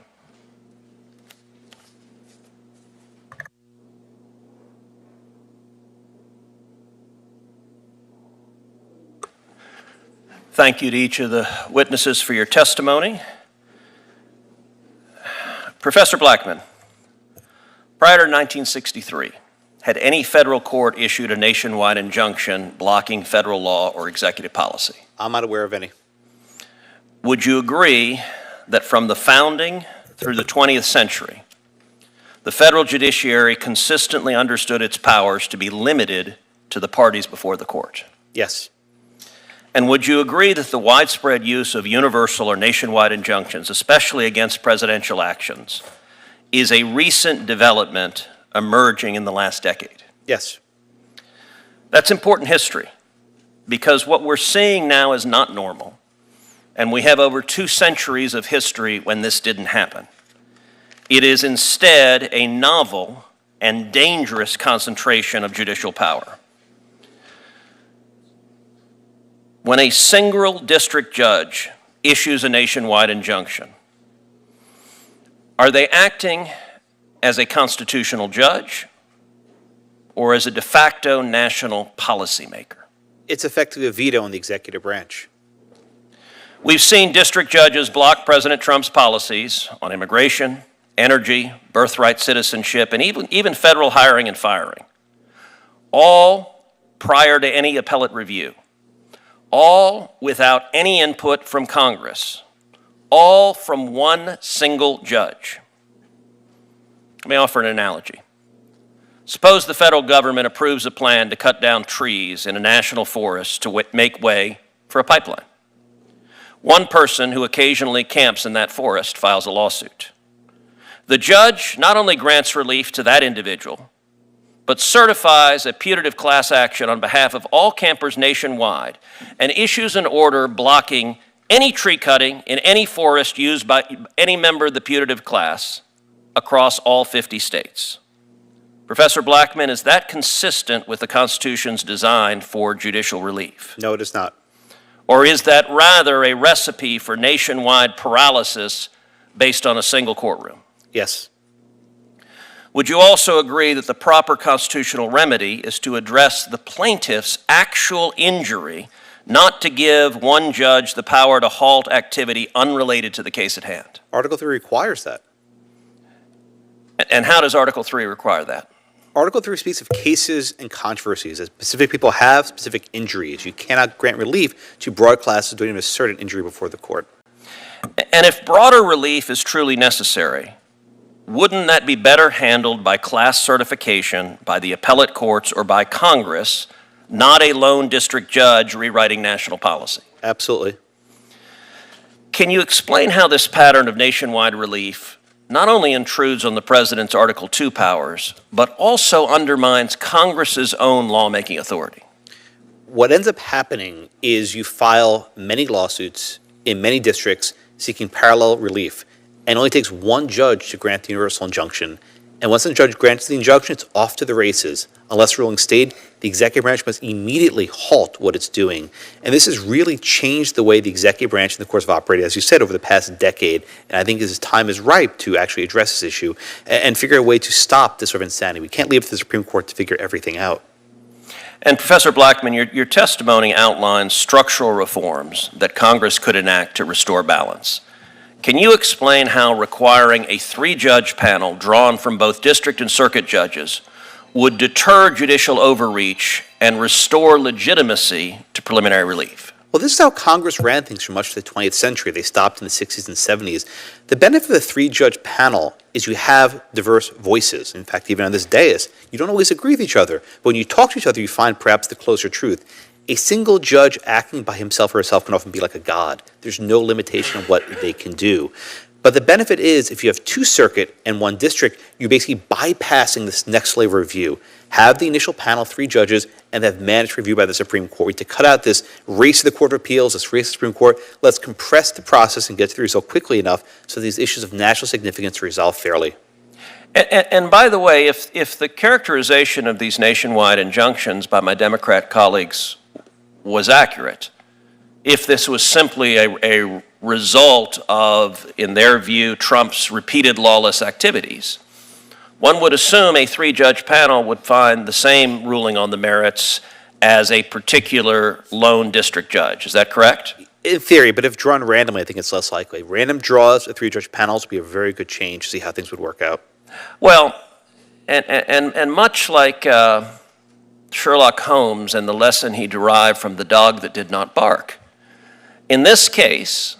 Thank you to each of the witnesses for your testimony. Professor Blackman, prior to 1963, had any federal court issued a nationwide injunction blocking federal law or executive policy? I'm not aware of any. Would you agree that from the founding through the 20th century, the federal judiciary consistently understood its powers to be limited to the parties before the court? Yes. And would you agree that the widespread use of universal or nationwide injunctions, especially against presidential actions, is a recent development emerging in the last decade? Yes. That's important history, because what we're seeing now is not normal, and we have over 2 centuries of history when this didn't happen. It is instead a novel and dangerous concentration of judicial power. When a single district judge issues a nationwide injunction, are they acting as a constitutional judge or as a de facto national policymaker? It's effectively a veto in the executive branch. We've seen district judges block President Trump's policies on immigration, energy, birthright citizenship, and even federal hiring and firing, all prior to any appellate review. All without any input from Congress, all from one single judge. Let me offer an analogy. Suppose the federal government approves a plan to cut down trees in a national forest to make way for a pipeline. One person who occasionally camps in that forest files a lawsuit. The judge not only grants relief to that individual, but certifies a putative class action on behalf of all campers nationwide and issues an order blocking any tree cutting in any forest used by any member of the putative class across all 50 states. Professor Blackman, is that consistent with the Constitution's design for judicial relief? No, it is not. Or is that rather a recipe for nationwide paralysis based on a single courtroom? Yes. Would you also agree that the proper constitutional remedy is to address the plaintiff's actual injury, not to give one judge the power to halt activity unrelated to the case at hand? Article 3 requires that. And how does Article 3 require that? Article 3 speaks of cases and controversies that specific people have specific injuries. You cannot grant relief to broad classes doing a certain injury before the court. And if broader relief is truly necessary, wouldn't that be better handled by class certification, by the appellate courts, or by Congress, not a lone district judge rewriting national policy? Absolutely. Can you explain how this pattern of nationwide relief not only intrudes on the president's Article 2 powers, but also undermines Congress's own lawmaking authority? What ends up happening is you file many lawsuits in many districts seeking parallel relief, and it only takes one judge to grant the universal injunction. And once the judge grants the injunction, it's off to the races. Unless ruling stayed, the executive branch must immediately halt what it's doing. And this has really changed the way the executive branch in the course of operating, as you said, over the past decade. And I think this time is ripe to actually address this issue and figure a way to stop this sort of insanity. We can't leave it to the Supreme Court to figure everything out. And Professor Blackman, your testimony outlines structural reforms that Congress could enact to restore balance. Can you explain how requiring a three-judge panel drawn from both district and circuit judges would deter judicial overreach and restore legitimacy to preliminary relief? Well, this is how Congress ran things for much of the 20th century. They stopped in the 60s and 70s. The benefit of the three-judge panel is you have diverse voices. In fact, even on this dais, you don't always agree with each other. But when you talk to each other, you find perhaps the closer truth. A single judge acting by himself or herself can often be like a god. There's no limitation on what they can do. But the benefit is, if you have two circuit and one district, you're basically bypassing this next layer of review. Have the initial panel, three judges, and have managed review by the Supreme Court. To cut out this race to the Court of Appeals, this race to the Supreme Court, let's compress the process and get to the result quickly enough so these issues of national significance are resolved fairly. And by the way, if the characterization of these nationwide injunctions by my Democrat colleagues was accurate, if this was simply a result of, in their view, Trump's repeated lawless activities, one would assume a three-judge panel would find the same ruling on the merits as a particular lone district judge. Is that correct? In theory, but if drawn randomly, I think it's less likely. Random draws of three-judge panels would be a very good change to see how things would work out. Well, and much like Sherlock Holmes and the lesson he derived from the dog that did not bark, in this case,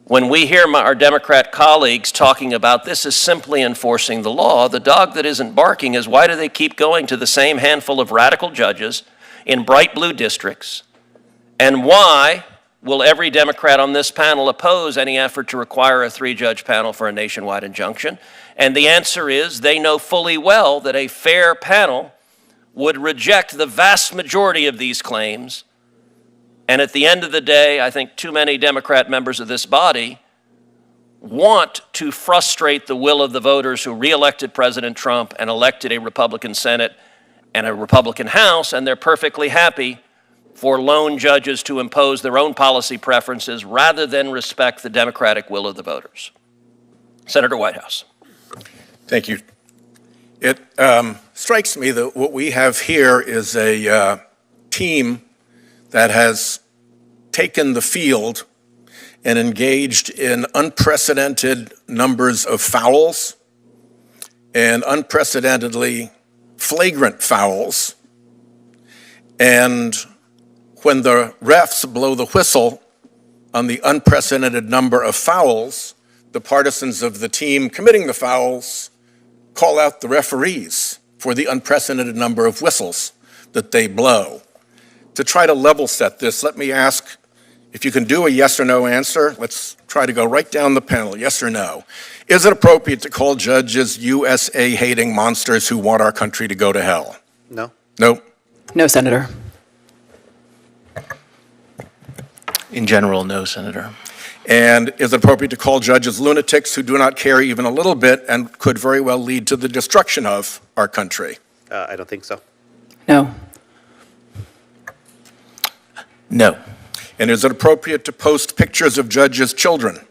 when we hear our Democrat colleagues talking about this as simply enforcing the law, the dog that isn't barking is, why do they keep going to the same handful of radical judges in bright blue districts? And why will every Democrat on this panel oppose any effort to require a three-judge panel for a nationwide injunction? And the answer is, they know fully well that a fair panel would reject the vast majority of these claims. And at the end of the day, I think too many Democrat members of this body want to frustrate the will of the voters who reelected President Trump and elected a Republican Senate and a Republican House, and they're perfectly happy for lone judges to impose their own policy preferences rather than respect the democratic will of the voters. Senator Whitehouse. Thank you. It strikes me that what we have here is a team that has taken the field and engaged in unprecedented numbers of fouls and unprecedentedly flagrant fouls. And when the refs blow the whistle on the unprecedented number of fouls, the partisans of the team committing the fouls call out the referees for the unprecedented number of whistles that they blow. To try to level set this, let me ask if you can do a yes or no answer. Let's try to go right down the panel, yes or no. Is it appropriate to call judges USA-hating monsters who want our country to go to hell? No. No. No, Senator. In general, no, Senator. And is it appropriate to call judges lunatics who do not care even a little bit and could very well lead to the destruction of our country? I don't think so. No. No. And is it appropriate to post pictures of judges' children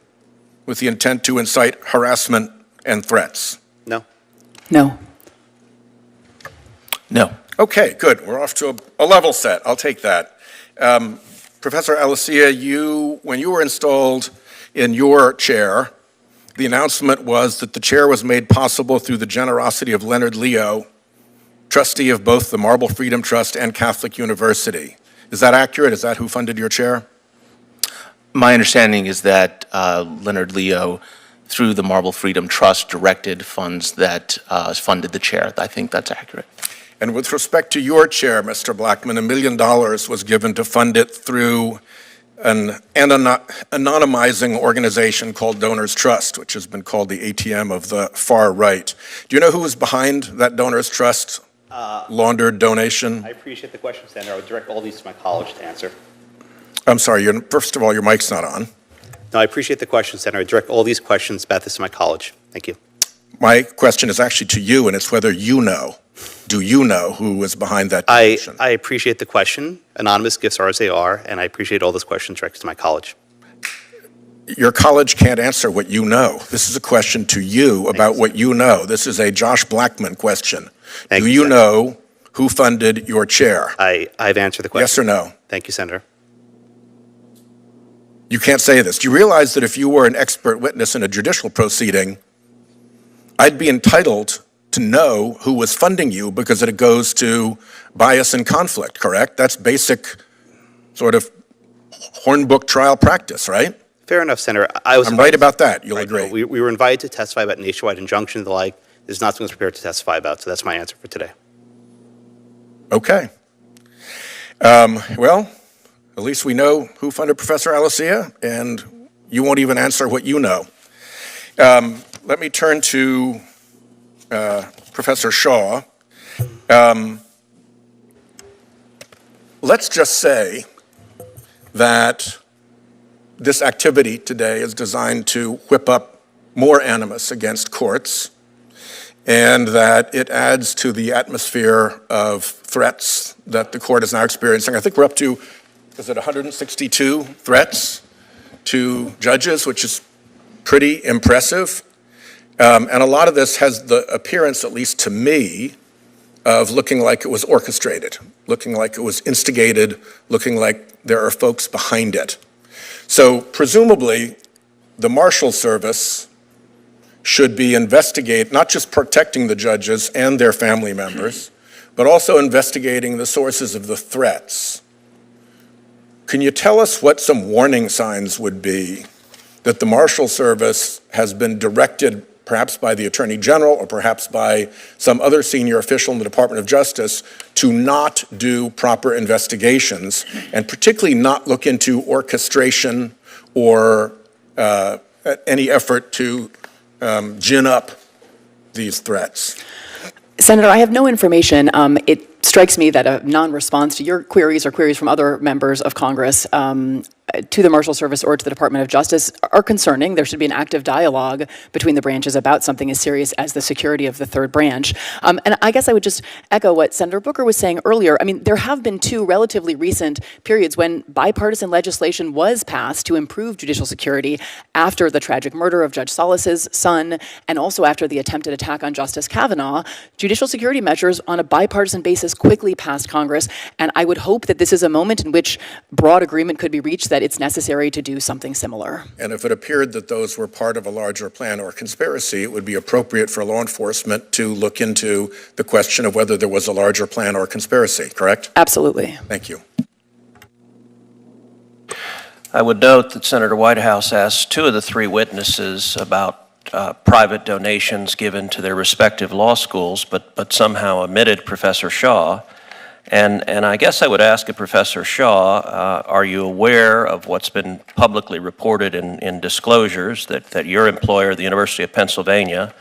with the intent to incite harassment and threats? No. No. No. Okay, good. We're off to a level set. I'll take that. Professor Alessia, when you were installed in your chair, the announcement was that the chair was made possible through the generosity of Leonard Leo, trustee of both the Marble Freedom Trust and Catholic University. Is that accurate? Is that who funded your chair? My understanding is that Leonard Leo, through the Marble Freedom Trust, directed funds that funded the chair. I think that's accurate. And with respect to your chair, Mr. Blackman, $1 million was given to fund it through an anonymizing organization called Donors Trust, which has been called the ATM of the far right. Do you know who was behind that Donors Trust laundered donation? I appreciate the question, Senator. I would direct all these to my college to answer. I'm sorry, first of all, your mic's not on. No, I appreciate the question, Senator. I direct all these questions back to my college. Thank you. My question is actually to you, and it's whether you know. Do you know who was behind that donation? I appreciate the question. Anonymous gifts are as they are, and I appreciate all those questions directed to my college. Your college can't answer what you know. This is a question to you about what you know. This is a Josh Blackman question. Do you know who funded your chair? I've answered the question. Yes or no? Thank you, Senator. You can't say this. Do you realize that if you were an expert witness in a judicial proceeding, I'd be entitled to know who was funding you because it goes to bias and conflict, correct? That's basic sort of hornbook trial practice, right? Fair enough, Senator. I'm right about that. You'll agree. We were invited to testify about nationwide injunctions and the like. This is not something I was prepared to testify about, so that's my answer for today. Okay. Well, at least we know who funded Professor Alessia, and you won't even answer what you know. Let me turn to Professor Shaw. Let's just say that this activity today is designed to whip up more animus against courts, and that it adds to the atmosphere of threats that the court is now experiencing. I think we're up to, is it 162 threats to judges, which is pretty impressive. And a lot of this has the appearance, at least to me, of looking like it was orchestrated, looking like it was instigated, looking like there are folks behind it. So presumably, the Marshal Service should be not just protecting the judges and their family members, but also investigating the sources of the threats. Can you tell us what some warning signs would be that the Marshal Service has been directed, perhaps by the Attorney General or perhaps by some other senior official in the Department of Justice, to not do proper investigations, and particularly not look into orchestration or any effort to gin up these threats? Senator, I have no information. It strikes me that a non-response to your queries or queries from other members of Congress to the Marshal Service or to the Department of Justice are concerning. There should be an active dialogue between the branches about something as serious as the security of the third branch. And I guess I would just echo what Senator Booker was saying earlier. I mean, there have been two relatively recent periods when bipartisan legislation was passed to improve judicial security after the tragic murder of Judge Solis's son and also after the attempted attack on Justice Kavanaugh. Judicial security measures on a bipartisan basis quickly passed Congress, and I would hope that this is a moment in which broad agreement could be reached that it's necessary to do something similar. And if it appeared that those were part of a larger plan or conspiracy, it would be appropriate for law enforcement to look into the question of whether there was a larger plan or conspiracy, correct? Absolutely. Thank you. I would note that Senator Whitehouse asked two of the three witnesses about private donations given to their respective law schools, but somehow omitted Professor Shaw. And I guess I would ask Professor Shaw, are you aware of what's been publicly reported in disclosures that your employer, the University of Pennsylvania,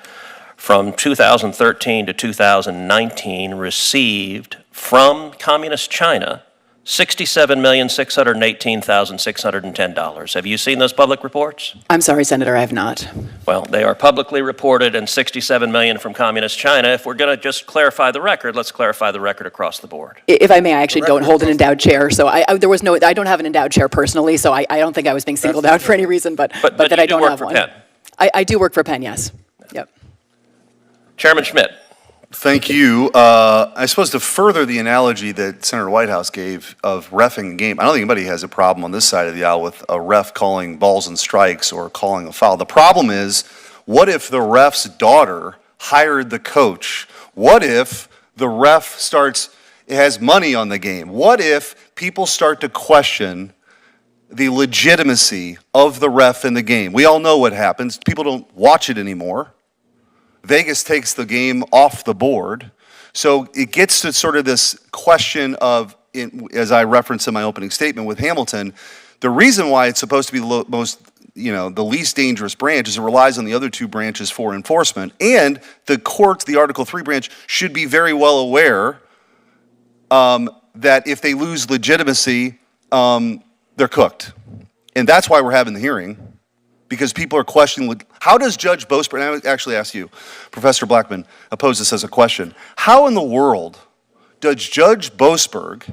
from 2013 to 2019 received from Communist China $67,618,610. Have you seen those public reports? I'm sorry, Senator, I have not. Well, they are publicly reported, and $67 million from Communist China. If we're going to just clarify the record, let's clarify the record across the board. If I may, I actually don't hold an endowed chair, so I don't have an endowed chair personally, so I don't think I was being singled out for any reason, but that I don't have one. Penn. I do work for Penn, yes. Yep. Chairman Schmidt. Thank you. I suppose to further the analogy that Senator Whitehouse gave of reffing a game, I don't think anybody has a problem on this side of the aisle with a ref calling balls and strikes or calling a foul. The problem is, what if the ref's daughter hired the coach? What if the ref has money on the game? What if people start to question the legitimacy of the ref in the game? We all know what happens. People don't watch it anymore. Vegas takes the game off the board. So it gets to sort of this question of, as I referenced in my opening statement with Hamilton, the reason why it's supposed to be the least dangerous branch is it relies on the other two branches for enforcement. And the courts, the Article 3 branch, should be very well aware that if they lose legitimacy, they're cooked. And that's why we're having the hearing. Because people are questioning, how does Judge Boasberg, and I would actually ask you, Professor Blackman, pose this as a question. How in the world does Judge Boasberg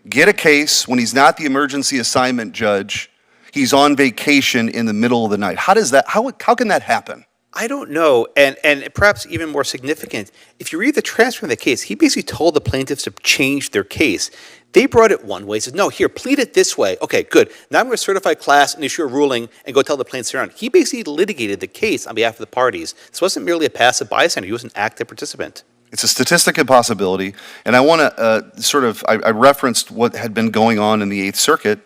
get a case when he's not the emergency assignment judge, he's on vacation in the middle of the night? How can that happen? I don't know, and perhaps even more significant, if you read the transcript of the case, he basically told the plaintiffs to change their case. They brought it one way. He said, no, here, plead it this way. Okay, good. Now I'm going to certify class and issue a ruling and go tell the plaintiffs around. He basically litigated the case on behalf of the parties. This wasn't merely a passive bystander. He was an active participant. It's a statistic and possibility, and I want to I referenced what had been going on in the Eighth Circuit.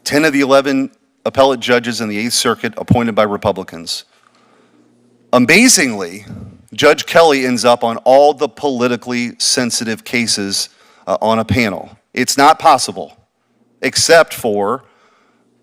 10 of the 11 appellate judges in the Eighth Circuit appointed by Republicans. Amazingly, Judge Kelly ends up on all the politically sensitive cases on a panel. It's not possible, except for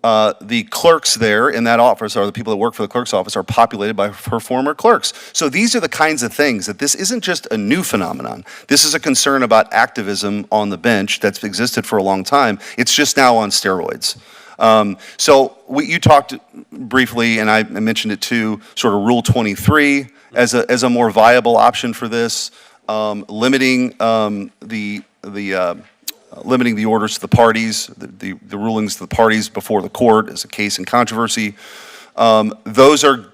the clerks there in that office, or the people that work for the clerk's office, are populated by her former clerks. So these are the kinds of things that this isn't just a new phenomenon. This is a concern about activism on the bench that's existed for a long time. It's just now on steroids. You talked briefly, and I mentioned it too, sort of Rule 23 as a more viable option for this, limiting limiting the orders to the parties, the rulings to the parties before the court as a case in controversy. Those are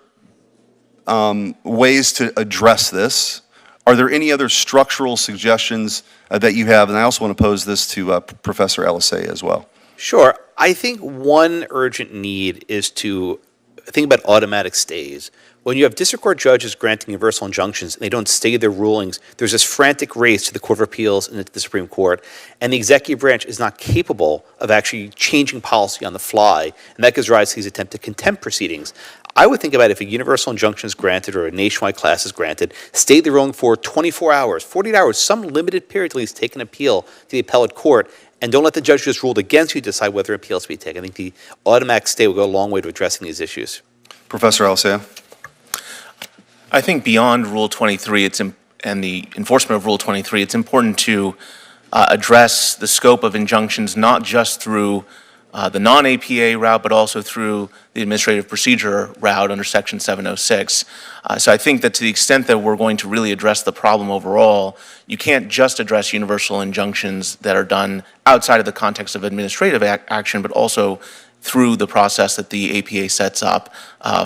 ways to address this. Are there any other structural suggestions that you have? And I also want to pose this to Professor Elisei as well. Sure. I think one urgent need is to think about automatic stays. When you have district court judges granting universal injunctions and they don't stay their rulings, there's this frantic race to the Court of Appeals and to the Supreme Court, and the executive branch is not capable of actually changing policy on the fly, and that gives rise to these attempts to contempt proceedings. I would think about if a universal injunction is granted or a nationwide class is granted, stay the ruling for 24 hours, 48 hours, some limited period till he's taken appeal to the appellate court, and don't let the judge just ruled against you decide whether appeals to be taken. I think the automatic stay will go a long way to addressing these issues. Professor Elisei? I think beyond Rule 23 and the enforcement of Rule 23, it's important to address the scope of injunctions not just through the non-APA route, but also through the administrative procedure route under Section 706. So I think that to the extent that we're going to really address the problem overall, you can't just address universal injunctions that are done outside of the context of administrative action, but also through the process that the APA sets up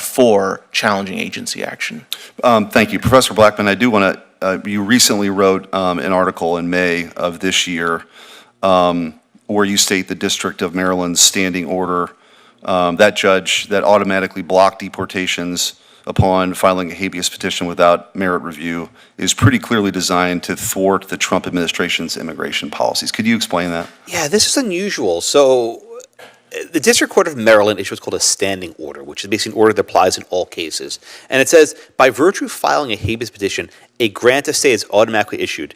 for challenging agency action. Thank you. Professor Blackman, I do want to, you recently wrote an article in May of this year where you state the District of Maryland's standing order, that judge that automatically blocked deportations upon filing a habeas petition without merit review is pretty clearly designed to thwart the Trump administration's immigration policies. Could you explain that? Yeah, this is unusual. So the District Court of Maryland issued what's called a standing order, which is basically an order that applies in all cases. And it says, by virtue of filing a habeas petition, a grant of stay is automatically issued.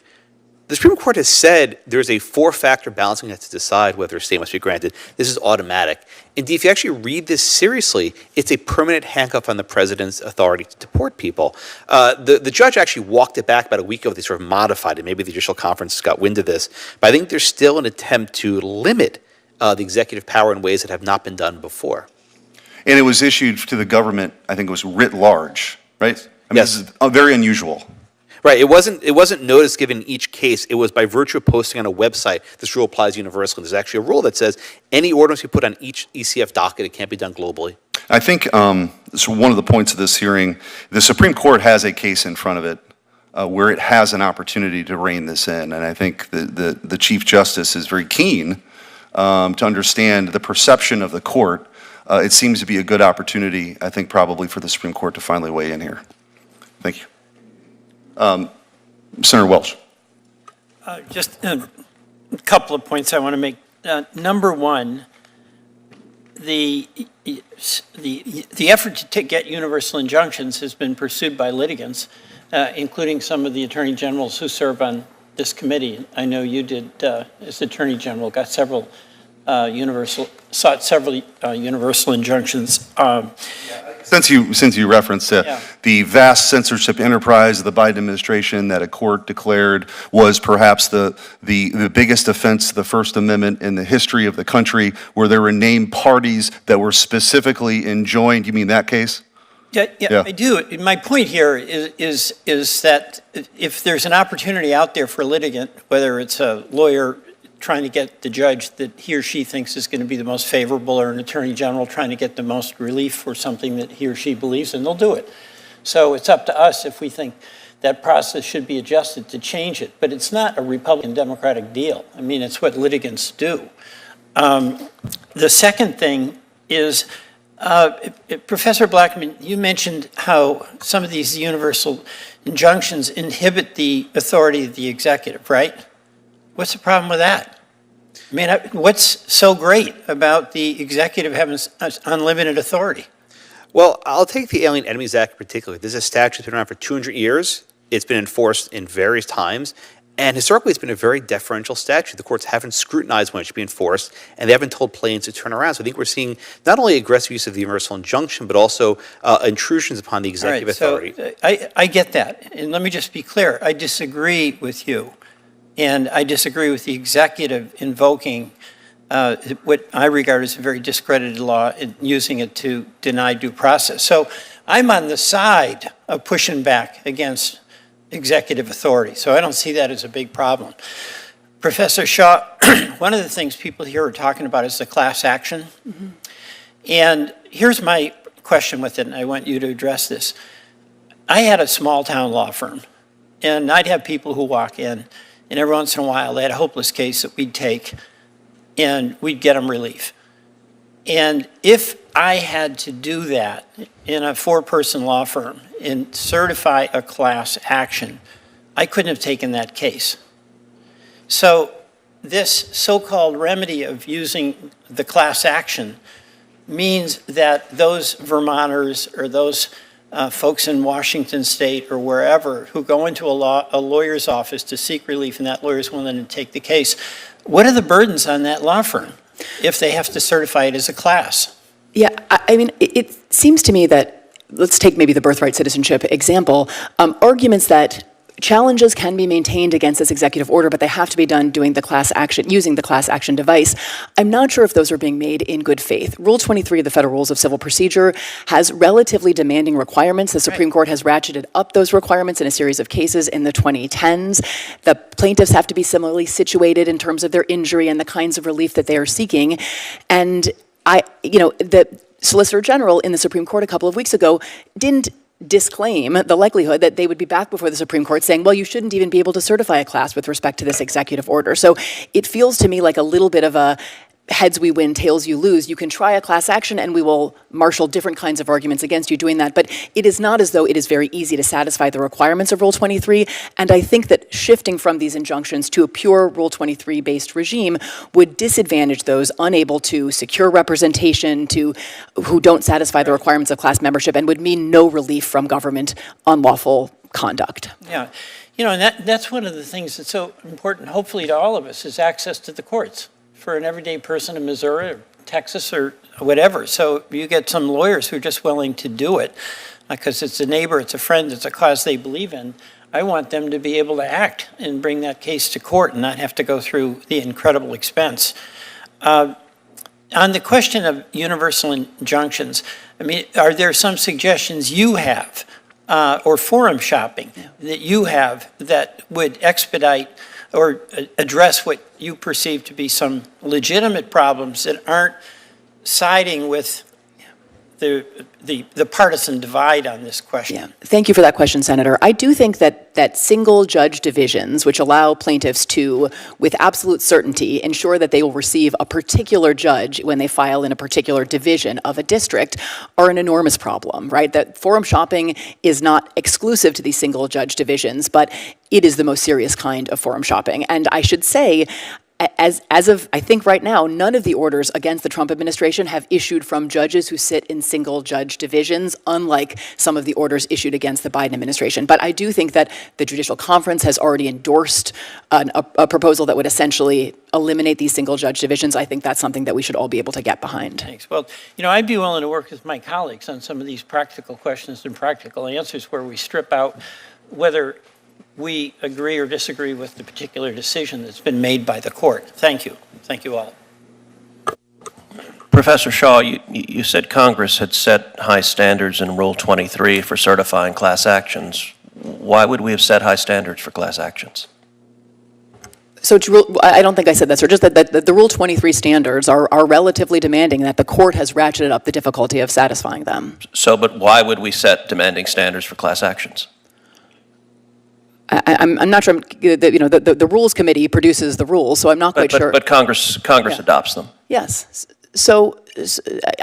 The Supreme Court has said there's a four-factor balancing test to decide whether a stay must be granted. This is automatic. Indeed, if you actually read this seriously, it's a permanent handcuff on the president's authority to deport people. The judge actually walked it back about a week ago. They sort of modified it. Maybe the Judicial Conference got wind of this. But I think there's still an attempt to limit the executive power in ways that have not been done before. And it was issued to the government, I think it was writ large, right? I mean, Yes. This is very unusual. Right. It wasn't notice given in each case. It was by virtue of posting on a website. This rule applies universally. There's actually a rule that says any ordinance you put on each ECF docket, it can't be done globally. I think so one of the points of this hearing, the Supreme Court has a case in front of it where it has an opportunity to rein this in. And I think the Chief Justice is very keen to understand the perception of the court. It seems to be a good opportunity, I think, probably for the Supreme Court to finally weigh in here. Thank you. Senator Welch. Just a couple of points I want to make. Number one, the effort to get universal injunctions has been pursued by litigants, including some of the attorney generals who serve on this committee. I know you did, as Attorney General, got several sought several universal injunctions. Since you referenced the vast censorship enterprise of the Biden administration that a court declared was perhaps the biggest offense to the First Amendment in the history of the country, where there were named parties that were specifically enjoined, you mean that case? Yeah, I do. My point here is that if there's an opportunity out there for a litigant, whether it's a lawyer trying to get the judge that he or she thinks is going to be the most favorable, or an attorney general trying to get the most relief for something that he or she believes in, they'll do it. So it's up to us if we think that process should be adjusted to change it. But it's not a Republican-Democratic deal. I mean, it's what litigants do. The second thing is, Professor Blackman, you mentioned how some of these universal injunctions inhibit the authority of the executive, right? What's the problem with that? I mean, what's so great about the executive having unlimited authority? Well, I'll take the Alien Enemies Act in particular. This is a statute that's been around for 200 years. It's been enforced in various times. And historically, it's been a very deferential statute. The courts haven't scrutinized when it should be enforced, and they haven't told plaintiffs to turn around. So I think we're seeing not only aggressive use of the universal injunction, but also intrusions upon the executive authority. So I get that. And let me just be clear. I disagree with you. And I disagree with the executive invoking what I regard as a very discredited law and using it to deny due process. So I'm on the side of pushing back against executive authority. So I don't see that as a big problem. Professor Shaw, one of the things people here are talking about is the class action. Mm-hmm. And here's my question with it, and I want you to address this. I had a small town law firm, and I'd have people who walk in, and every once in a while, they had a hopeless case that we'd take, and we'd get them relief. And if I had to do that in a four-person law firm and certify a class action, I couldn't have taken that case. So this so-called remedy of using the class action means that those Vermonters or those folks in Washington State or wherever who go into a lawyer's office to seek relief, and that lawyer's willing to take the case, what are the burdens on that law firm if they have to certify it as a class? Yeah, I mean, it seems to me that, let's take maybe the birthright citizenship example, arguments that challenges can be maintained against this executive order, but they have to be done using the class action device. I'm not sure if those are being made in good faith. Rule 23 of the Federal Rules of Civil Procedure has relatively demanding requirements. The Supreme Court has ratcheted up those requirements in a series of cases in the 2010s. The plaintiffs have to be similarly situated in terms of their injury and the kinds of relief that they are seeking. And the Solicitor General in the Supreme Court a couple of weeks ago didn't disclaim the likelihood that they would be back before the Supreme Court saying, well, you shouldn't even be able to certify a class with respect to this executive order. So it feels to me like a little bit of a heads we win, tails you lose. You can try a class action and we will marshal different kinds of arguments against you doing that. But it is not as though it is very easy to satisfy the requirements of Rule 23. And I think that shifting from these injunctions to a pure Rule 23 based regime would disadvantage those unable to secure representation, who don't satisfy the requirements of class membership, and would mean no relief from government unlawful conduct. Yeah, and that's one of the things that's so important, hopefully to all of us, is access to the courts for an everyday person in Missouri or Texas or whatever. So you get some lawyers who are just willing to do it because it's a neighbor, it's a friend, it's a cause they believe in. I want them to be able to act and bring that case to court and not have to go through the incredible expense. On the question of universal injunctions, I mean, are there some suggestions you have or forum shopping that you have that would expedite or address what you perceive to be some legitimate problems that aren't siding with the partisan divide on this question? Yeah, thank you for that question, Senator. I do think that single judge divisions, which allow plaintiffs to, with absolute certainty, ensure that they will receive a particular judge when they file in a particular division of a district, are an enormous problem, right? That forum shopping is not exclusive to these single judge divisions, but it is the most serious kind of forum shopping. And I should say, as of, I think right now, none of the orders against the Trump administration have issued from judges who sit in single judge divisions, unlike some of the orders issued against the Biden administration. But I do think that the Judicial Conference has already endorsed a proposal that would essentially eliminate these single judge divisions. I think that's something that we should all be able to get behind. Thanks. Well, I'd be willing to work with my colleagues on some of these practical questions and practical answers where we strip out whether we agree or disagree with the particular decision that's been made by the court. Thank you. Thank you all. Professor Shaw, you said Congress had set high standards in Rule 23 for certifying class actions. Why would we have set high standards for class actions? So I don't think I said that, sir. Just that the Rule 23 standards are relatively demanding, that the court has ratcheted up the difficulty of satisfying them. So, but why would we set demanding standards for class actions? I'm not sure. The Rules Committee produces the rules, so I'm not quite sure. But Congress adopts them. Yes. So,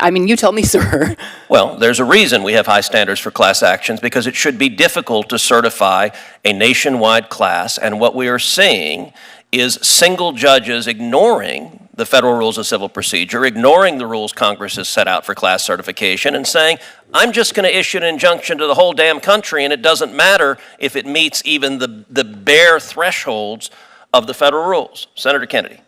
I mean, you tell me, sir. Well, there's a reason we have high standards for class actions, because it should be difficult to certify a nationwide class, and what we are seeing is single judges ignoring the federal rules of civil procedure, ignoring the rules Congress has set out for class certification, and saying, I'm just going to issue an injunction to the whole damn country, and it doesn't matter if it meets even the bare thresholds of the federal rules. Senator Kennedy.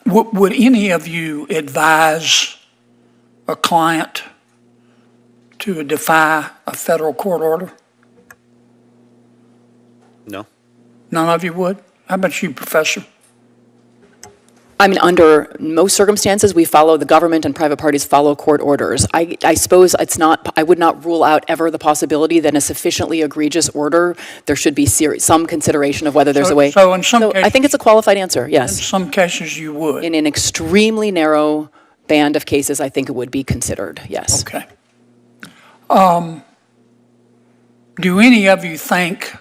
Would any of you advise a client to defy a federal court order? No. None of you would? How about you, Professor? I mean, under most circumstances, we follow the government and private parties follow court orders. I suppose I would not rule out ever the possibility that in a sufficiently egregious order, there should be some consideration of whether there's a way. So in some cases, I think it's a qualified answer, in yes. some cases you would. In an extremely narrow band of cases, I think it would be considered, yes. Okay. Do any of you think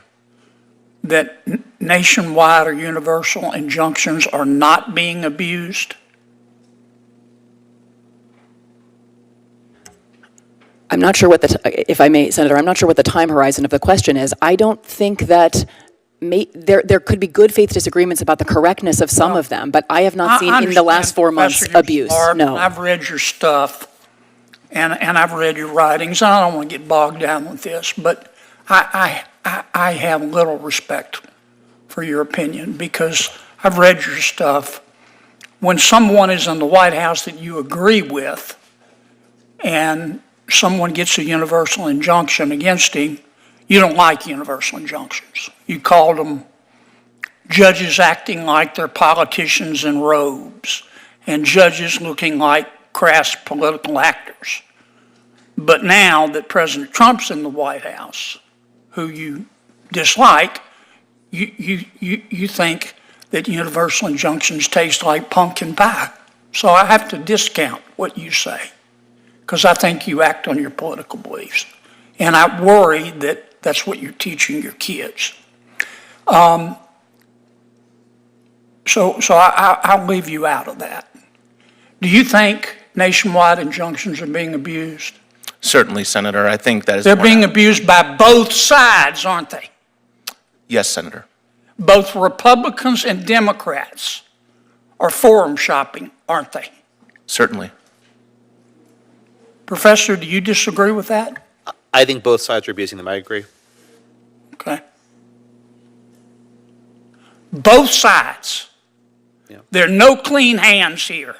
that nationwide or universal injunctions are not being abused? I'm not sure if I may, Senator, I'm not sure what the time horizon of the question is. I don't think that there could be good faith disagreements about the correctness of some of them, but I have not seen in the last 4 months Professor, you're abuse. smart, No. I've read your stuff, and I've read your writings, and I don't want to get bogged down with this, but I have little respect for your opinion because I've read your stuff. When someone is in the White House that you agree with and someone gets a universal injunction against him, you don't like universal injunctions. You called them judges acting like they're politicians in robes and judges looking like crass political actors. But now that President Trump's in the White House, who you dislike, you think that universal injunctions taste like pumpkin pie. So I have to discount what you say. because I think you act on your political beliefs. And I worry that that's what you're teaching your kids. So I'll leave you out of that. Do you think nationwide injunctions are being abused? Certainly, Senator. I think that is. They're being abused by both sides, aren't they? Yes, Senator. Both Republicans and Democrats are forum shopping, aren't they? Certainly. Professor, do you disagree with that? I think both sides are abusing them. I agree. Okay. Both sides. Yeah. There are no clean hands here.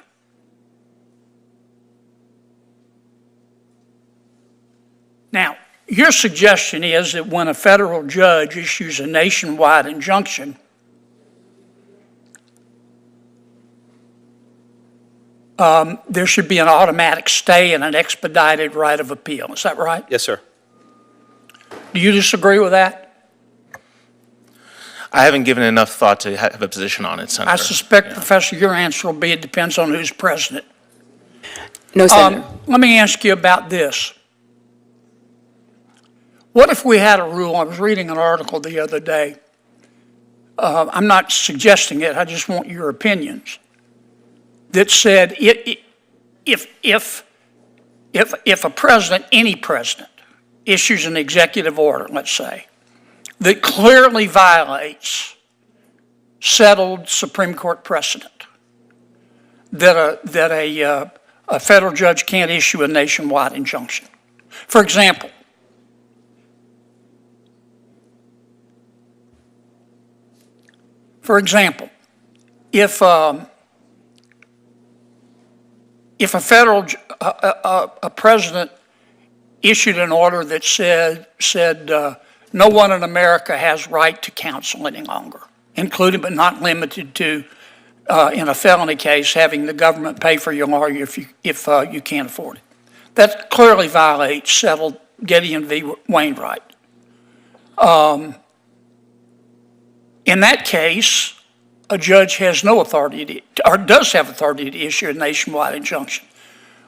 Now, your suggestion is that when a federal judge issues a nationwide injunction, there should be an automatic stay and an expedited right of appeal. Is that right? Yes, sir. Do you disagree with that? I haven't given enough thought to have a position on it, Senator. I suspect, Professor, your answer will be it depends on who's president. No, Senator. Let me ask you about this. What if we had a rule? I was reading an article the other day. I'm not suggesting it. I just want your opinions. That said, if a president, any president, issues an executive order, let's say, that clearly violates settled Supreme Court precedent, that a federal judge can't issue a nationwide injunction. For example, if a federal president issued an order that said no one in America has right to counsel any longer, including but not limited to, in a felony case, having the government pay for your lawyer if you can't afford it. That clearly violates settled Gideon v. Wainwright. In that case, a judge has no authority or does have authority to issue a nationwide injunction.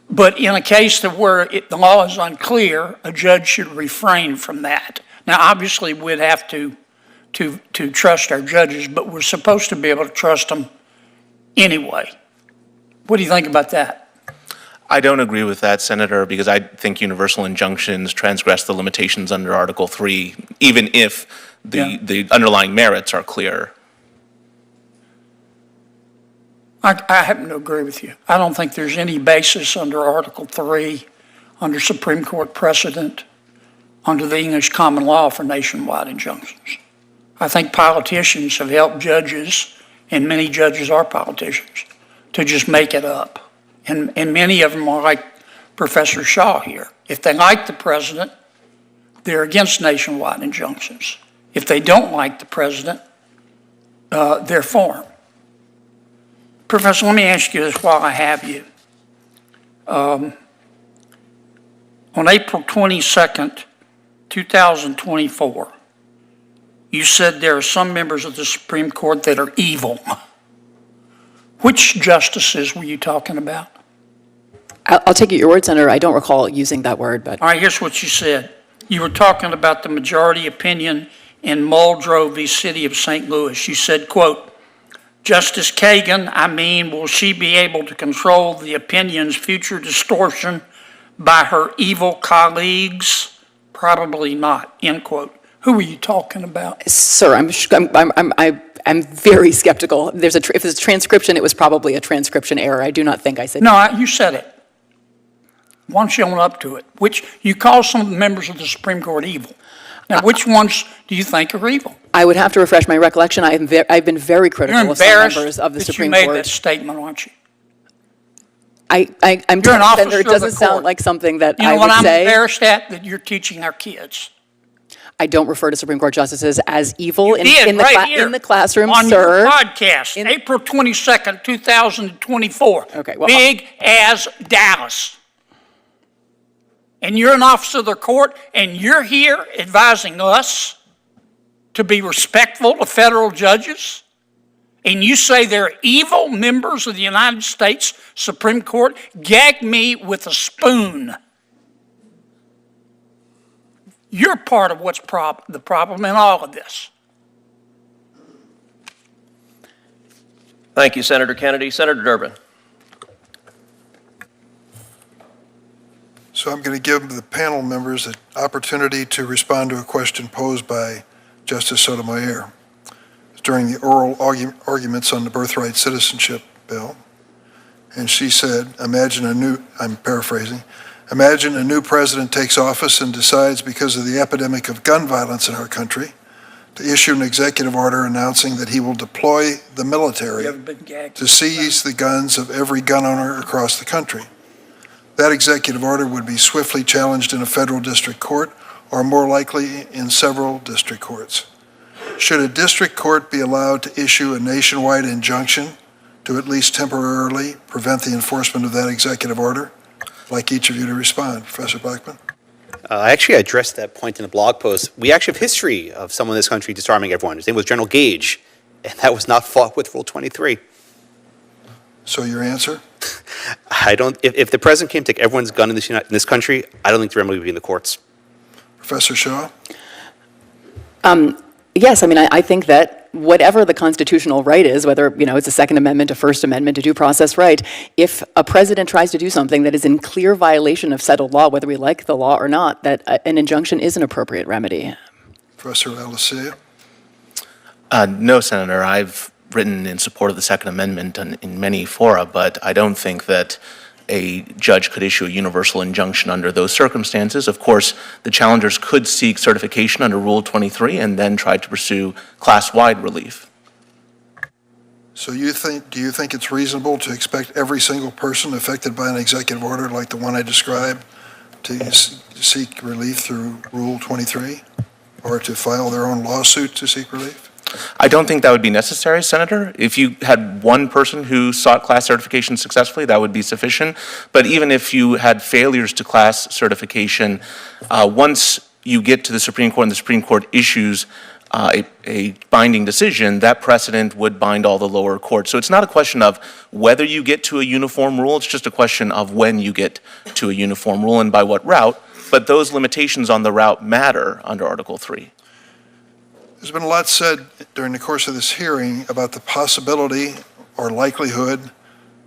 But in a case where the law is unclear, a judge should refrain from that. Now, obviously, we'd have to trust our judges, but we're supposed to be able to trust them anyway. What do you think about that? I don't agree with that, Senator, because I think universal injunctions transgress the limitations under Article 3, even if the underlying merits are clear. I happen to agree with you. I don't think there's any basis under Article 3, under Supreme Court precedent, under the English common law for nationwide injunctions. I think politicians have helped judges, and many judges are politicians, to just make it up. And many of them are like Professor Shaw here. If they like the president, they're against nationwide injunctions. If they don't like the president, they're for him. Professor, let me ask you this while I have you. On April 22nd, 2024, you said there are some members of the Supreme Court that are evil. Which justices were you talking about? I'll take it your word, Senator. I don't recall using that word, but. All right, here's what you said. You were talking about the majority opinion in Muldrow v. City of St. Louis. You said, quote, Justice Kagan, will she be able to control the opinion's future distortion by her evil colleagues? Probably not, end quote. Who were you talking about? Sir, I'm very skeptical. If it's a transcription, it was probably a transcription error. I do not think I said. No, you said it. Why don't you own up to it? Which you call some of the members of the Supreme Court evil. Now, which ones do you think are evil? I would have to refresh my recollection. I've been very critical of some members of the Supreme Court. You're embarrassed that you made that statement, aren't you? I'm You're an officer Senator, it of the doesn't sound court. like something that You know I what would I'm say. embarrassed at? That you're teaching our kids. I don't refer to Supreme Court justices as evil in the classroom, on sir. your podcast, April 22nd, 2024. Okay, well, Big as Dallas. And you're an officer of the court, and you're here advising us to be respectful of federal judges and you say they're evil members of the United States Supreme Court, gag me with a spoon. You're part of what's the problem in all of this. Thank you, Senator Kennedy. Senator Durbin. So I'm going to give the panel members an opportunity to respond to a question posed by Justice Sotomayor during the oral arguments on the birthright citizenship bill. And she said, I'm paraphrasing, imagine a new president takes office and decides, because of the epidemic of gun violence in our country, to issue an executive order announcing that he will deploy the military You haven't been gagged. to seize the guns of every gun owner across the country. That executive order would be swiftly challenged in a federal district court, or more likely in several district courts. Should a district court be allowed to issue a nationwide injunction to at least temporarily prevent the enforcement of that executive order? I'd like each of you to respond. Professor Blackman? I actually addressed that point in a blog post. We actually have history of someone in this country disarming everyone. His name was General Gage, and that was not fought with Rule 23. So your answer? If the president came to take everyone's gun in this country, I don't think the remedy would be in the courts. Professor Shaw? Yes, I mean, I think that whatever the constitutional right is, whether, it's a Second Amendment, a First Amendment, a due process right, if a president tries to do something that is in clear violation of settled law, whether we like the law or not, that an injunction is an appropriate remedy. Professor Alessia? No, Senator. I've written in support of the Second Amendment in many fora, but I don't think that a judge could issue a universal injunction under those circumstances. Of course, the challengers could seek certification under Rule 23 and then try to pursue class-wide relief. So do you think it's reasonable to expect every single person affected by an executive order like the one I described to seek relief through Rule 23, or to file their own lawsuit to seek relief? I don't think that would be necessary, Senator. If you had one person who sought class certification successfully, that would be sufficient. But even if you had failures to class certification, once you get to the Supreme Court and the Supreme Court issues a binding decision, that precedent would bind all the lower courts. So it's not a question of whether you get to a uniform rule, it's just a question of when you get to a uniform rule and by what route. But those limitations on the route matter under Article 3. There's been a lot said during the course of this hearing about the possibility or likelihood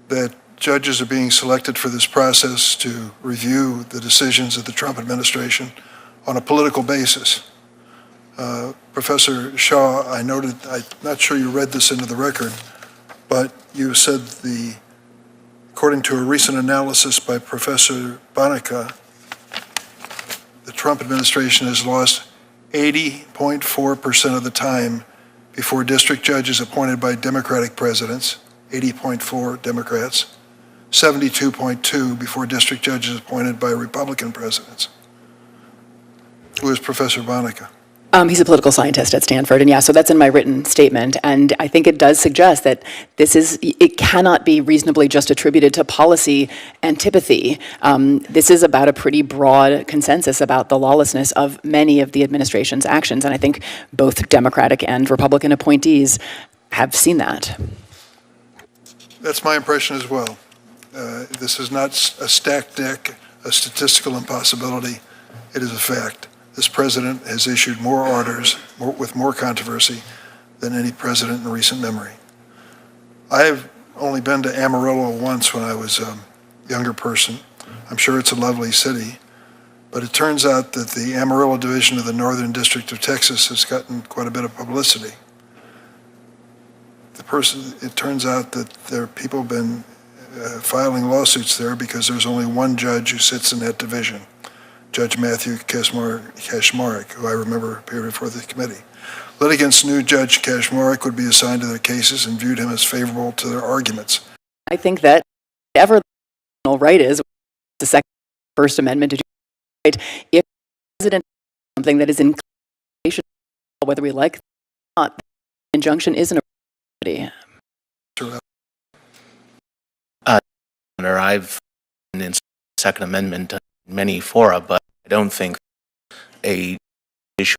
that judges are being selected for this process to review the decisions of the Trump administration on a political basis. Professor Shaw, I noted, I'm not sure you read this into the record, but you said according to a recent analysis by Professor Bonica, the Trump administration has lost 80.4% of the time before district judges appointed by Democratic presidents, 80.4 Democrats, 72.2 before district judges appointed by Republican presidents. Who is Professor Bonica? He's a political scientist at Stanford, and so that's in my written statement. And I think it does suggest that it cannot be reasonably just attributed to policy antipathy. This is about a pretty broad consensus about the lawlessness of many of the administration's actions, and I think both Democratic and Republican appointees have seen that. That's my impression as well. This is not a stacked deck, a statistical impossibility. It is a fact. This president has issued more orders with more controversy than any president in recent memory. I have only been to Amarillo once when I was a younger person. I'm sure it's a lovely city, but it turns out that the Amarillo division of the Northern District of Texas has gotten quite a bit of publicity. It turns out that there are people have been filing lawsuits there because there's only one judge who sits in that division. Judge Matthew Kashmarek, who I remember appeared before the committee. Litigants knew Judge Kashmarek would be assigned to their cases and viewed him as favorable to their arguments. I think that whatever the constitutional right is, the Second First Amendment to do right, if the president does something that is in violation of law, whether we like it or not, the injunction isn't a remedy. Senator, I've been in Second Amendment in many fora, but I don't think a issue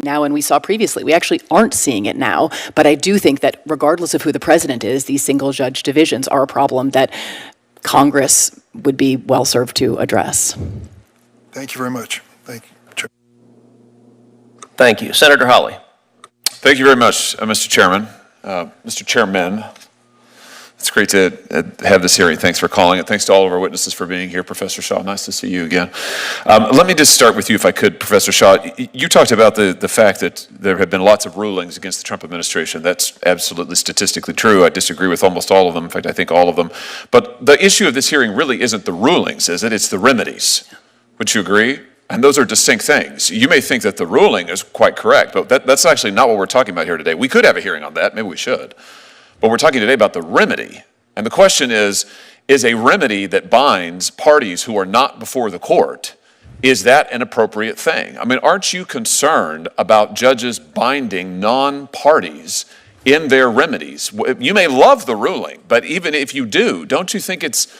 now, and we saw previously. We actually aren't seeing it now, but I do think that regardless of who the president is, these single judge divisions are a problem that Congress would be well served to address. Thank you very much. Thank you, Chair. Thank you. Senator Hawley. Thank you very much, Mr. Chairman. Mr. Chairman, it's great to have this hearing. Thanks for calling it. Thanks to all of our witnesses for being here. Professor Shaw, nice to see you again. Let me just start with you, if I could, Professor Shaw. You talked about the fact that there have been lots of rulings against the Trump administration. That's absolutely statistically true. I disagree with almost all of them. In fact, I think all of them. But the issue of this hearing really isn't the rulings, is it? It's the remedies. Would you agree? And those are distinct things. You may think that the ruling is quite correct, but that's actually not what we're talking about here today. We could have a hearing on that. Maybe we should. But we're talking today about the remedy. And the question is a remedy that binds parties who are not before the court, is that an appropriate thing? I mean, aren't you concerned about judges binding non-parties in their remedies? You may love the ruling, but even if you do, don't you think it's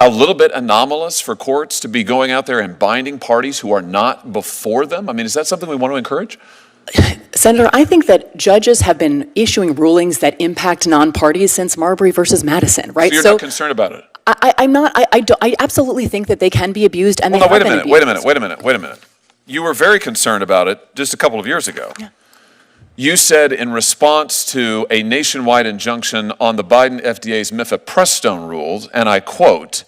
a little bit anomalous for courts to be going out there and binding parties who are not before them? I mean, is that something we want to encourage? Senator, I think that judges have been issuing rulings that impact non-parties since Marbury versus Madison, right? So you're not concerned about it? I'm not. I absolutely think that they can be abused, and Well, they no, wait a have minute, been wait a minute. You were very concerned about it just a couple of years ago. Yeah. You said in response to a nationwide injunction on the Biden FDA's mifepristone rules, and I quote,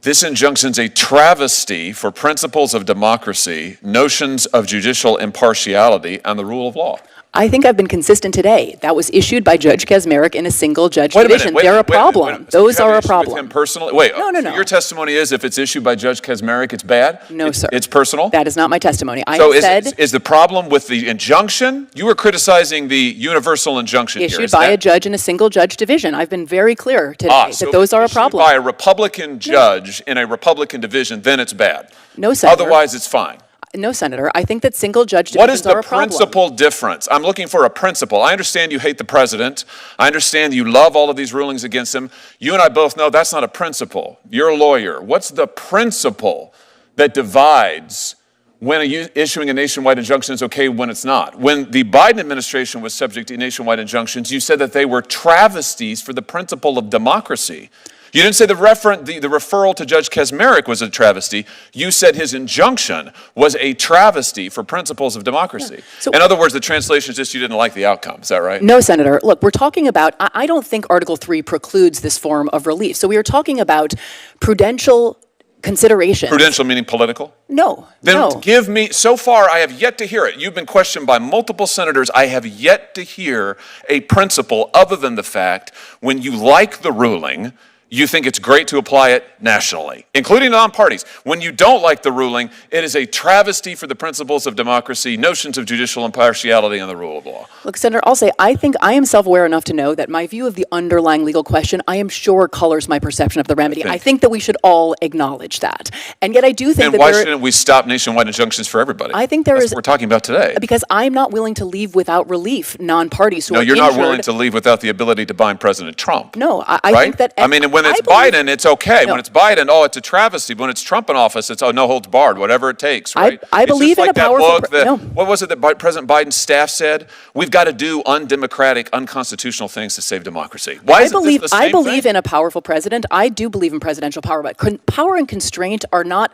"This injunction's a travesty for principles of democracy, notions of judicial impartiality, and the rule of law." I think I've been consistent today. That was issued by Judge Kaczmarek in a single judge division. They're a problem. Those are a problem. With him personally? Wait, No. So your testimony is if it's issued by Judge Kaczmarek, it's bad? No, sir. It's personal? That is not my testimony. So is the problem with the injunction? You were criticizing the universal injunction here. Issued by a judge in a single judge division. I've been very clear today So that those are a issued problem. by a Republican judge in a Republican division, then it's bad. No, Senator. Otherwise, it's fine. No, Senator. I think that single judge What is divisions are the a problem. principal difference? I'm looking for a principle. I understand you hate the president. I understand you love all of these rulings against him. You and I both know that's not a principle. You're a lawyer. What's the principle that divides when issuing a nationwide injunction is okay when it's not? When the Biden administration was subject to nationwide injunctions, you said that they were travesties for the principle of democracy. You didn't say the referral to Judge Kaczmarek was a travesty. You said his injunction was a travesty for principles of democracy. Yeah. So, in other words, the translation is just you didn't like the outcome. Is that right? No, Senator. Look, we're talking about, I don't think Article 3 precludes this form of relief. So we are talking about prudential considerations. Prudential meaning political? No, Then no. give me, so far I have yet to hear it. You've been questioned by multiple senators. I have yet to hear a principle other than the fact when you like the ruling, you think it's great to apply it nationally, including non-parties. When you don't like the ruling, it is a travesty for the principles of democracy, notions of judicial impartiality, and the rule of law. Look, Senator, I'll say I think I am self-aware enough to know that my view of the underlying legal question, I am sure colors my perception of the remedy. I think that we should all acknowledge that. And yet I do think And why shouldn't we stop nationwide injunctions for everybody? I think That's what we're talking about today. Because I'm not willing to leave without relief non-parties who No, are you're injured. not willing to leave without the ability to bind President Trump. No, I right? think that... I mean, when it's Biden, it's okay. When it's Biden, oh, it's a travesty. When it's Trump in office, it's, oh, no holds barred, whatever it takes, right? I believe in a powerful... What was it that President Biden's staff said? We've got to do undemocratic, unconstitutional things to save democracy. Why is this the same I believe thing? in a powerful president. I do believe in presidential power, but power and constraint are not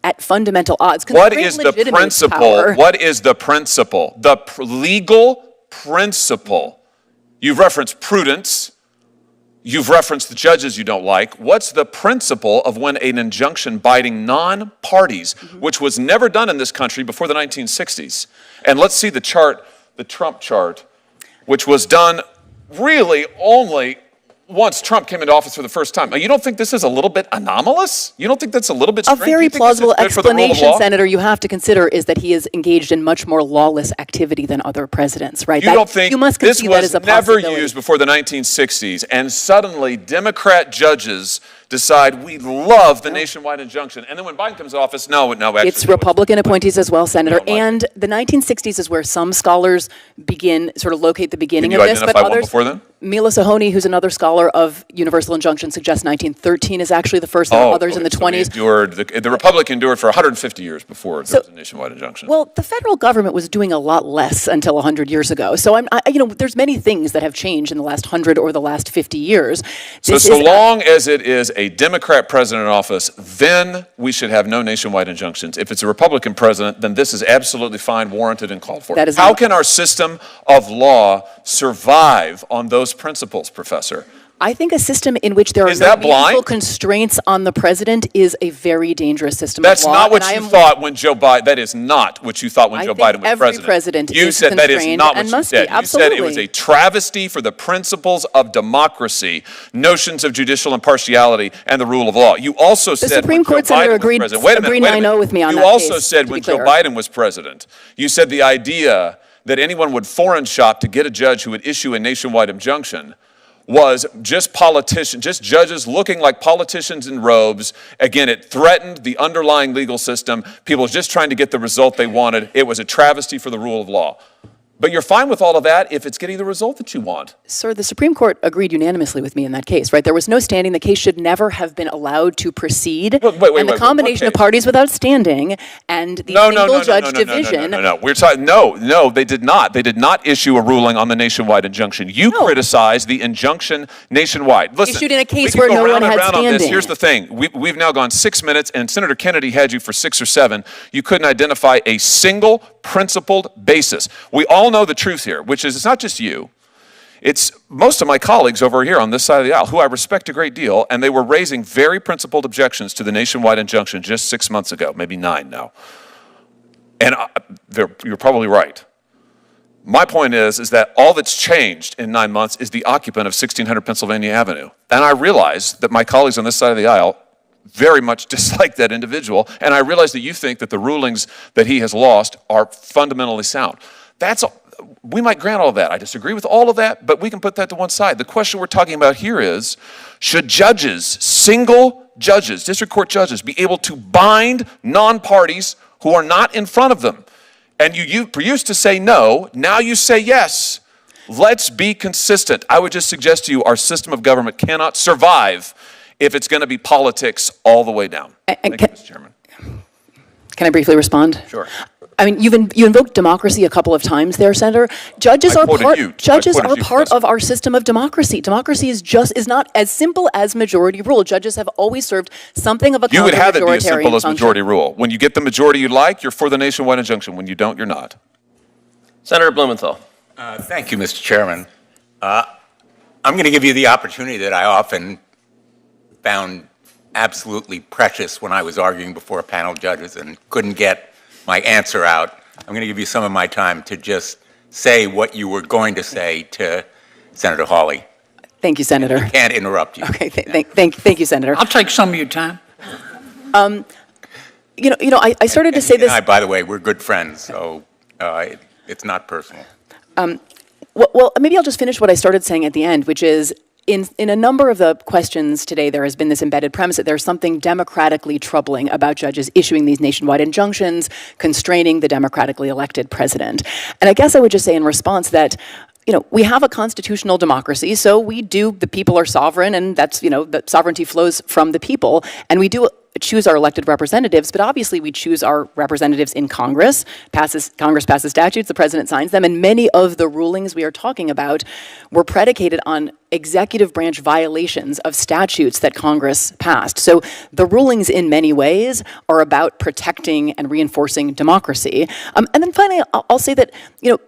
at fundamental odds. What is the principle? Power. What is the principle? The legal principle. You've referenced prudence. You've referenced the judges you don't like. What's the principle of when an injunction binding non-parties, which was never done in this country before the 1960s? And let's see the chart, the Trump chart, which was done really only once Trump came into office for the first time. You don't think this is a little bit anomalous? You don't think that's a little bit strange? A very plausible explanation, Senator, you have to consider is that he is engaged in much more lawless activity than other presidents, right? You don't think you must this concede that was as a never possibility. used before the 1960s, and suddenly Democrat judges decide we love the nationwide injunction, and then when Biden comes to office, no, actually. It's Republican appointees as well, Senator. Like and the 1960s is where some scholars begin, sort of locate the beginning Can of you this, but identify one others. before then? Mila Sohoni, who's another scholar scholar of universal injunction suggests 1913 is actually the first, and others in the 20s. The Republic endured for 150 years before there was a nationwide injunction. Well, the federal government was doing a lot less until 100 years ago. So there's many things that have changed in the last 100 or the last 50 years. So long as it is a Democrat president in office, then we should have no nationwide injunctions. If it's a Republican president, then this is absolutely fine, warranted, and called for. How can our system of law survive on those principles, Professor? I think a system in which there are no meaningful constraints on the president is a very dangerous system of law. That's not what you thought when Joe Biden, that is not what you thought when Joe Biden was every president You is said that is constrained not what and you must said. be. You said it was a travesty for the principles of democracy, notions of judicial impartiality, and the rule of law. You also said Supreme when Court Joe Senator Biden was president. agreed 9-0 with me on you that also case, said to when be Joe clear. Biden was president, you said the idea that anyone would foreign shop to get a judge who would issue a nationwide injunction was just judges looking like politicians in robes. Again, it threatened the underlying legal system. People were just trying to get the result they wanted. It was a travesty for the rule of law. But you're fine with all of that if it's getting the result that you want. Sir, the Supreme Court agreed unanimously with me in that case, right? There was no standing. The case should never have been allowed to proceed. And the combination of parties without standing and the single judge division. No. We're talking. No, they did not. They did not issue a ruling on the nationwide injunction. You criticized the injunction nationwide. Listen, issued in a case we where can go no round one and had round on this. standing. Here's the thing. We've now gone 6 minutes, and Senator Kennedy had you for 6 or 7. You couldn't identify a single principled basis. We all know the truth here, which is it's not just you. It's most of my colleagues over here on this side of the aisle, who I respect a great deal, and they were raising very principled objections to the nationwide injunction just 6 months ago, maybe 9 now. And you're probably right. My point is that all that's changed in 9 months is the occupant of 1600 Pennsylvania Avenue. And I realize that my colleagues on this side of the aisle very much dislike that individual, and I realize that you think that the rulings that he has lost are fundamentally sound. We might grant all of that. I disagree with all of that, but we can put that to one side. The question we're talking about here is, should judges, single judges, district court judges, be able to bind non-parties who are not in front of them? And you used to say no, now you say yes. Let's be consistent. I would just suggest to you our system of government cannot survive if it's going to be politics all the way down. Thank you, Mr. Chairman. Can I briefly respond? Sure. I mean, you invoked democracy a couple of times there, Senator. Judges are part of our system of democracy. Democracy is not as simple as majority rule. Judges have always served something of a You would have it be as simple as function. majority rule. When you get the majority you like, you're for the nationwide injunction. When you don't, you're not. Senator Blumenthal. Thank you, Mr. Chairman. I'm going to give you the opportunity that I often found absolutely precious when I was arguing before panel judges and couldn't get my answer out. I'm going to give you some of my time to just say what you were going to say to Senator Hawley. Thank you, Senator. I can't interrupt you. Okay, thank you, Senator. I'll take some of your time. I started to say this. By the way, we're good friends, so it's not personal. Well, maybe I'll just finish what I started saying at the end, which is, in a number of the questions today, there has been this embedded premise that there's something democratically troubling about judges issuing these nationwide injunctions, constraining the democratically elected president. And I guess I would just say in response that, we have a constitutional democracy, so the people are sovereign, and that's, the sovereignty flows from the people, and we do choose our elected representatives, but obviously we choose our representatives in Congress. Congress passes statutes, the president signs them, and many of the rulings we are talking about were predicated on executive branch violations of statutes that Congress passed. So the rulings in many ways are about protecting and reinforcing democracy. And then finally, I'll say that,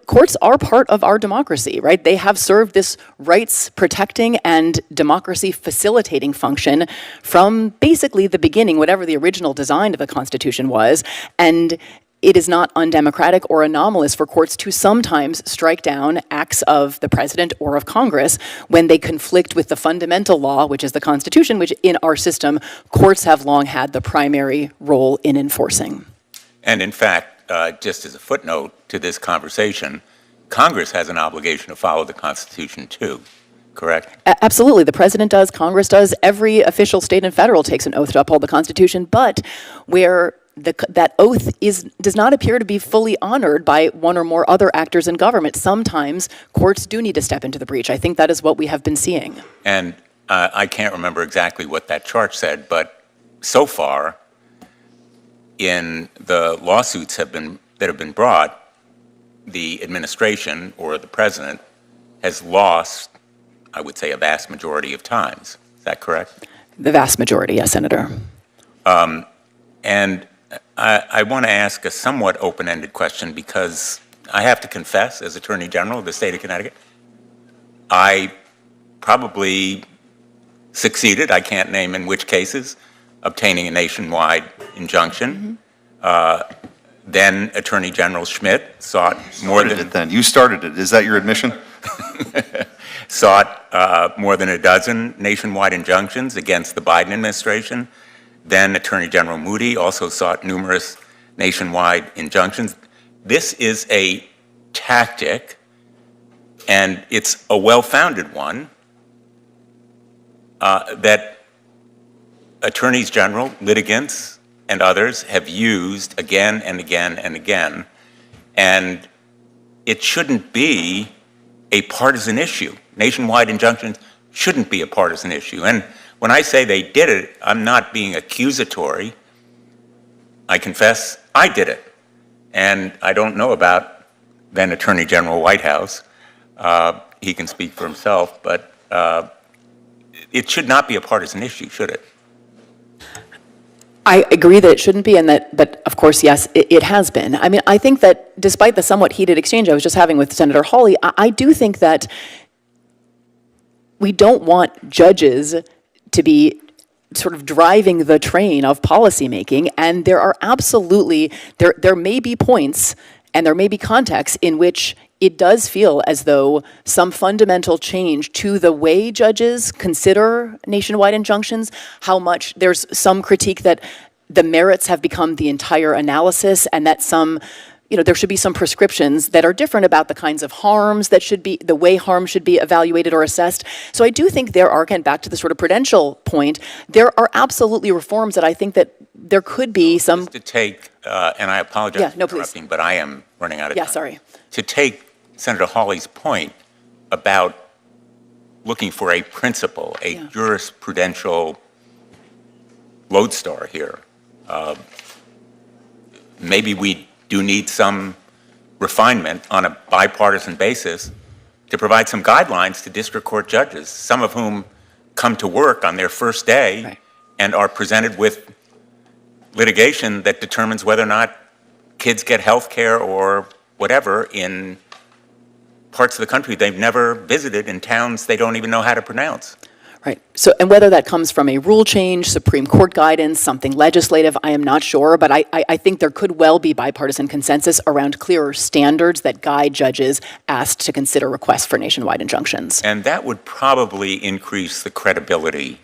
courts are part of our democracy, right? They have served this rights protecting and democracy facilitating function from basically the beginning, whatever the original design of the Constitution was. And it is not undemocratic or anomalous for courts to sometimes strike down acts of the president or of Congress when they conflict with the fundamental law, which is the Constitution, which in our system, courts have long had the primary role in enforcing. And in fact, just as a footnote to this conversation, Congress has an obligation to follow the Constitution too, correct? Absolutely. The president does, Congress does, every official, state and federal takes an oath to uphold the Constitution, but where that oath does not appear to be fully honored by one or more other actors in government. Sometimes courts do need to step into the breach. I think that is what we have been seeing. And I can't remember exactly what that chart said, but so far in the lawsuits that have been brought, the administration or the president has lost, I would say, a vast majority of times. Is that correct? The vast majority, yes, Senator. And I want to ask a somewhat open-ended question because I have to confess, as Attorney General of the state of Connecticut, I probably succeeded, I can't name in which cases, obtaining a nationwide injunction. Then Attorney General Schmidt sought more than... You started it. Is that your admission? sought more than a dozen nationwide injunctions against the Biden administration. Then Attorney General Moody also sought numerous nationwide injunctions. This is a tactic, and it's a well-founded one, that attorneys general, litigants, and others have used again and again and again. And it shouldn't be a partisan issue. Nationwide injunctions shouldn't be a partisan issue. And when I say they did it, I'm not being accusatory. I confess I did it. And I don't know about then Attorney General Whitehouse. He can speak for himself, but it should not be a partisan issue, should it? I agree that it shouldn't be, and that, but of course, yes, it has been. I mean, I think that despite the somewhat heated exchange I was just having with Senator Hawley, I do think that we don't want judges to be sort of driving the train of policymaking, and there are absolutely, there may be points and there may be contexts in which it does feel as though some fundamental change to the way judges consider nationwide injunctions, how much there's some critique that the merits have become the entire analysis, and that some, there should be some prescriptions that are different about the kinds of harms that should be, the way harm should be evaluated or assessed. So I do think there are, again, back to the sort of prudential point, there are absolutely reforms that I think that there could be some... Just to take, and I apologize for interrupting, but I am running out of time. Yeah, sorry. To take Senator Hawley's point about looking for a principle, a jurisprudential lodestar here, maybe we do need some refinement on a bipartisan basis to provide some guidelines to district court judges, some of whom come to work on their first day and are presented with litigation that determines whether or not kids get health care or whatever in parts of the country they've never visited, in towns they don't even know how to pronounce. Right. So, and whether that comes from a rule change, Supreme Court guidance, something legislative, I am not sure, but I think there could well be bipartisan consensus around clearer standards that guide judges asked to consider requests for nationwide injunctions. And that would probably increase the credibility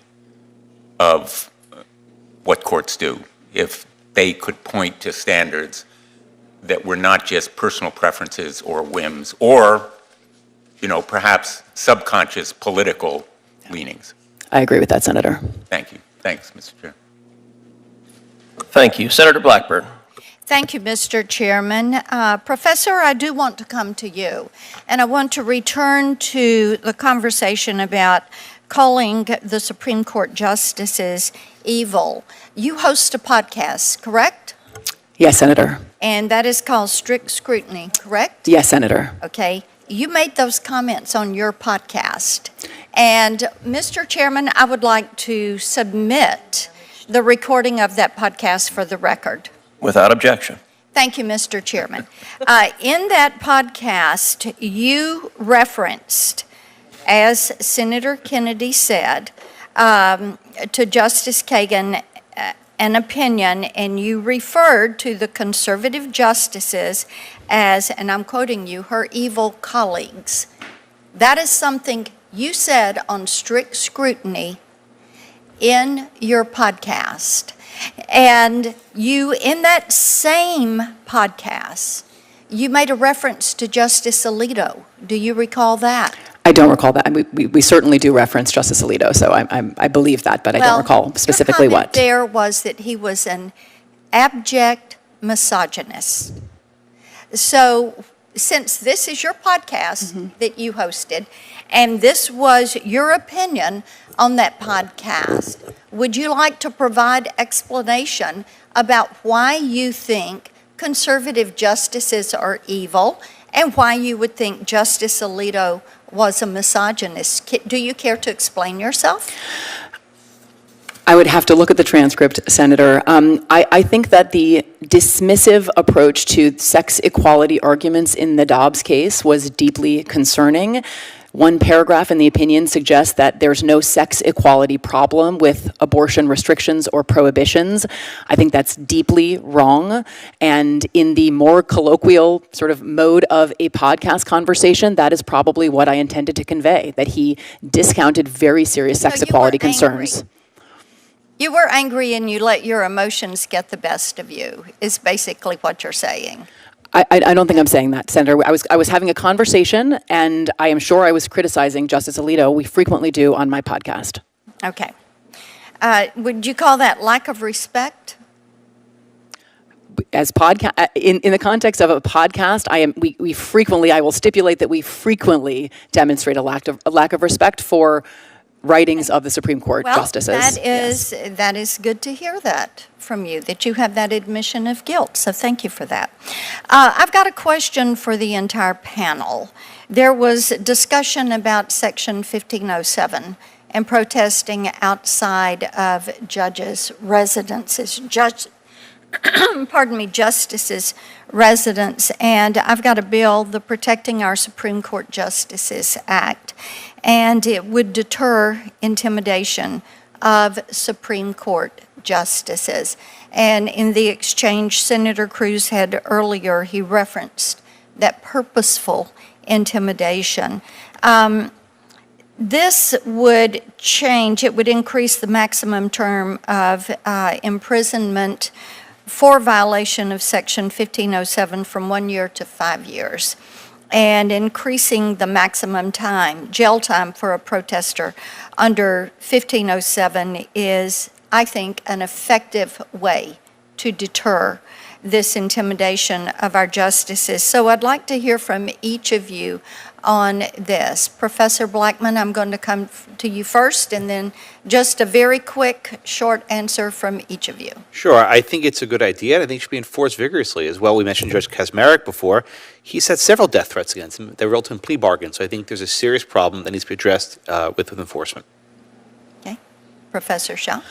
of what courts do if they could point to standards that were not just personal preferences or whims or, perhaps subconscious political leanings. I agree with that, Senator. Thank you. Thanks, Mr. Chair. Thank you. Senator Blackburn. Thank you, Mr. Chairman. Professor, I do want to come to you, and I want to return to the conversation about calling the Supreme Court justices evil. You host a podcast, correct? Yes, Senator. And that is called Strict Scrutiny, correct? Yes, Senator. Okay. You made those comments on your podcast. And, Mr. Chairman, I would like to submit the recording of that podcast for the record. Without objection. Thank you, Mr. Chairman. In that podcast, you referenced, as Senator Kennedy said, to Justice Kagan, an opinion, and you referred to the conservative justices as, and I'm quoting you, her evil colleagues. That is something you said on Strict Scrutiny in your podcast. And you, in that same podcast, you made a reference to Justice Alito. Do you recall that? I don't recall that. We certainly do reference Justice Alito, so I believe that, but I don't recall specifically your comment what. there was that he was an abject misogynist. So since this is your podcast that you hosted, and this was your opinion on that podcast, would you like to provide explanation about why you think conservative justices are evil and why you would think Justice Alito was a misogynist? Do you care to explain yourself? I would have to look at the transcript, Senator. I think that the dismissive approach to sex equality arguments in the Dobbs case was deeply concerning. One paragraph in the opinion suggests that there's no sex equality problem with abortion restrictions or prohibitions. I think that's deeply wrong. And in the more colloquial sort of mode of a podcast conversation, that is probably what I intended to convey, that he discounted very serious sex equality concerns. You were angry and you let your emotions get the best of you, is basically what you're saying. I don't think I'm saying that, Senator. I was having a conversation, and I am sure I was criticizing Justice Alito. We frequently do on my podcast. Okay. Would you call that lack of respect? As podcast, in the context of a podcast, we frequently, I will stipulate that we frequently demonstrate a lack of respect for writings of the Supreme Court justices. That is good to hear that from you, that you have that admission of guilt. So thank you for that. I've got a question for the entire panel. There was discussion about Section 1507 and protesting outside of judges' residences, justices' residence. And I've got a bill, the Protecting Our Supreme Court Justices Act, and it would deter intimidation of Supreme Court justices. And in the exchange Senator Cruz had earlier, he referenced that purposeful intimidation. This would change, it would increase the maximum term of imprisonment for violation of Section 1507 from 1 year to 5 years, and increasing the maximum time, jail time for a protester under 1507 is, I think, an effective way to deter this intimidation of our justices. So I'd like to hear from each of you on this. Professor Blackman, I'm going to come to you first, and then just a very quick, short answer from each of you. Sure. I think it's a good idea, and I think it should be enforced vigorously as well. We mentioned Judge Kaczmarek before. He's had several death threats against him. They resulted in plea bargains, so I think there's a serious problem that needs to be addressed with enforcement. Okay. Professor Shaw?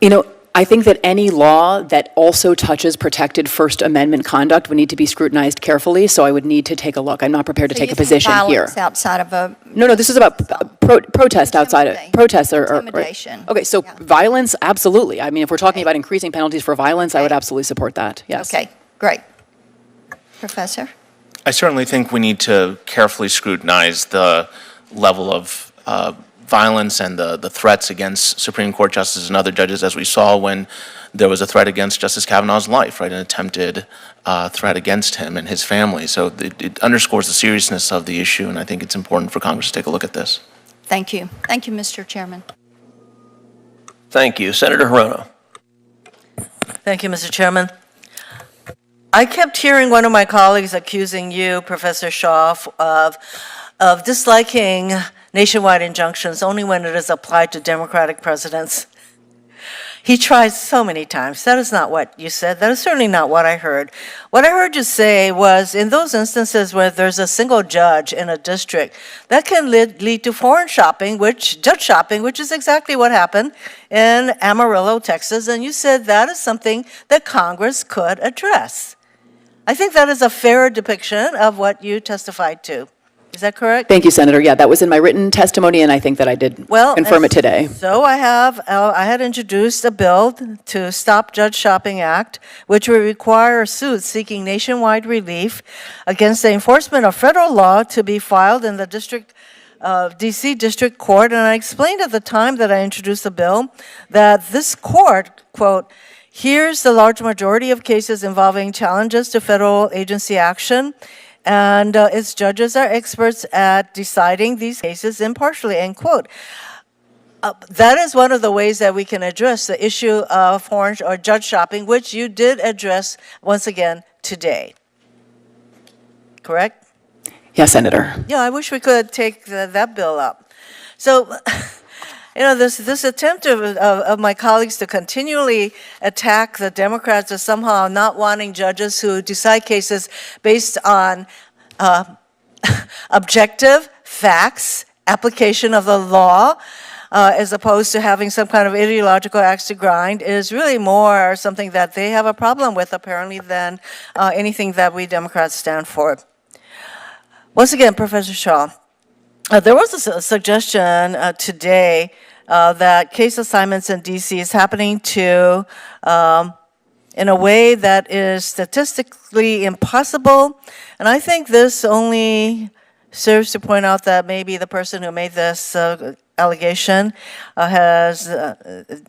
You know, I think that any law that also touches protected First Amendment conduct would need to be scrutinized carefully, so I would need to take a look. I'm not prepared to take a position here. Violence outside of a... No, this is about protest outside of... Protest or... Intimidation. Right. Okay, so violence, absolutely. I mean, if we're talking about increasing penalties for violence, I would absolutely support that, yes. Okay, great. Professor? I certainly think we need to carefully scrutinize the level of violence and the threats against Supreme Court justices and other judges, as we saw when there was a threat against Justice Kavanaugh's life, right, an attempted threat against him and his family. So it underscores the seriousness of the issue, and I think it's important for Congress to take a look at this. Thank you. Thank you, Mr. Chairman. Thank you. Senator Hirono. Thank you, Mr. Chairman. I kept hearing one of my colleagues accusing you, Professor Shaw, of disliking nationwide injunctions only when it is applied to Democratic presidents. He tried so many times. That is not what you said. That is certainly not what I heard. What I heard you say was in those instances where there's a single judge in a district, that can lead to foreign shopping, judge shopping, which is exactly what happened in Amarillo, Texas. And you said that is something that Congress could address. I think that is a fair depiction of what you testified to. Is that correct? Thank you, Senator. Yeah, that was in my written testimony, and I think that I did confirm it today. So I had introduced a bill to Stop Judge Shopping Act, which would require suits seeking nationwide relief against the enforcement of federal law to be filed in the D.C. District Court. And I explained at the time that I introduced the bill that this court, quote, hears the large majority of cases involving challenges to federal agency action, and its judges are experts at deciding these cases impartially, end quote. that is one of the ways that we can address the issue of foreign or judge shopping, which you did address once again today. Correct? Yes, Senator. Yeah, I wish we could take that bill up. So, this attempt of my colleagues to continually attack the Democrats as somehow not wanting judges who decide cases based on objective facts, application of the law, as opposed to having some kind of ideological axe to grind, is really more something that they have a problem with, apparently, than anything that we Democrats stand for. Once again, Professor Shaw, there was a suggestion today that case assignments in D.C. is happening in a way that is statistically impossible, and I think this only serves to point out that maybe the person who made this allegation doesn't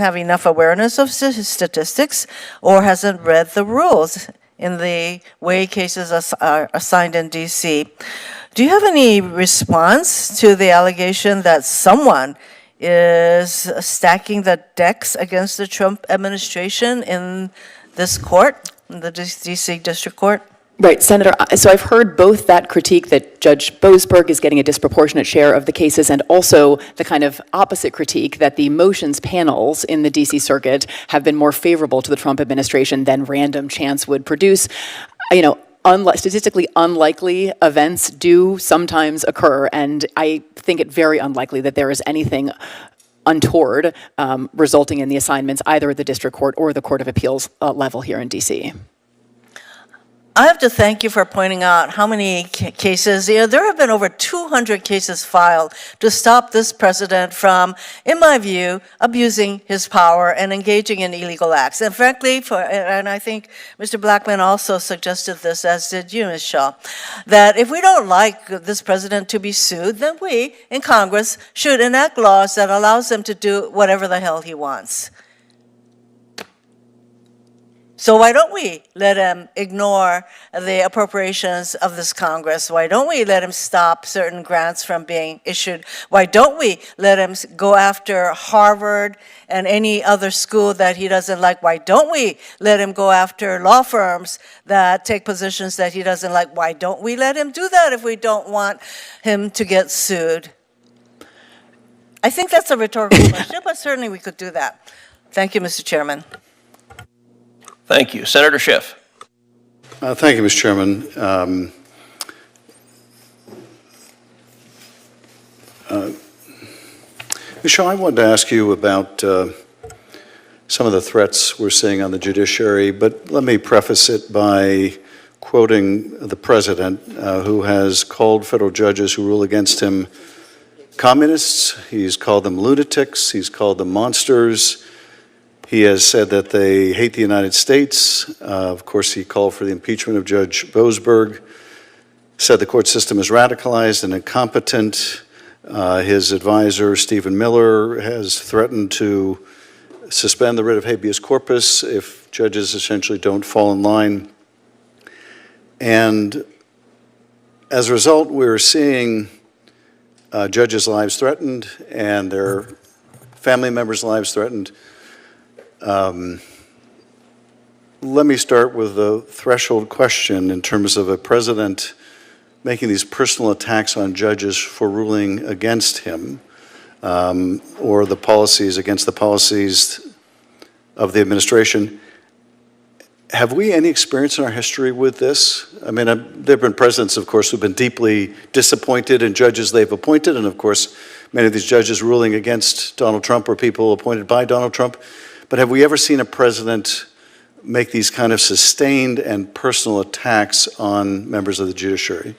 have enough awareness of statistics or hasn't read the rules in the way cases are assigned in D.C. Do you have any response to the allegation that someone is stacking the decks against the Trump administration in this court, in the D.C. District Court? Right, Senator, so I've heard both that critique that Judge Boasberg is getting a disproportionate share of the cases and also the kind of opposite critique that the motions panels in the D.C. Circuit have been more favorable to the Trump administration than random chance would produce. Statistically unlikely events do sometimes occur, and I think it very unlikely that there is anything untoward resulting in the assignments either at the District Court or the Court of Appeals level here in D.C. I have to thank you for pointing out how many cases. There have been over 200 cases filed to stop this president from, in my view, abusing his power and engaging in illegal acts. And frankly, and I think Mr. Blackman also suggested this, as did you, Ms. Shaw, that if we don't like this president to be sued, then we, in Congress, should enact laws that allows him to do whatever the hell he wants. So why don't we let him ignore the appropriations of this Congress? Why don't we let him stop certain grants from being issued? Why don't we let him go after Harvard and any other school that he doesn't like? Why don't we let him go after law firms that take positions that he doesn't like? Why don't we let him do that if we don't want him to get sued? I think that's a rhetorical question, but certainly we could do that. Thank you, Mr. Chairman. Thank you. Senator Schiff. Thank you, Mr. Chairman. Michelle, I wanted to ask you about some of the threats we're seeing on the judiciary, but let me preface it by quoting the president, who has called federal judges who rule against him communists. He's called them lunatics. He's called them monsters. He has said that they hate the United States. Of course, he called for the impeachment of Judge Boasberg, said the court system is radicalized and incompetent. His advisor, Stephen Miller, has threatened to suspend the writ of habeas corpus if judges essentially don't fall in line. And as a result, we're seeing judges' lives threatened and their family members' lives threatened. Let me start with a threshold question in terms of a president making these personal attacks on judges for ruling against him, or the policies against the policies of the administration. Have we any experience in our history with this? I mean, there have been presidents, of course, who've been deeply disappointed in judges they've appointed, and of course, many of these judges ruling against Donald Trump or people appointed by Donald Trump. But have we ever seen a president make these kind of sustained and personal attacks on members of the judiciary?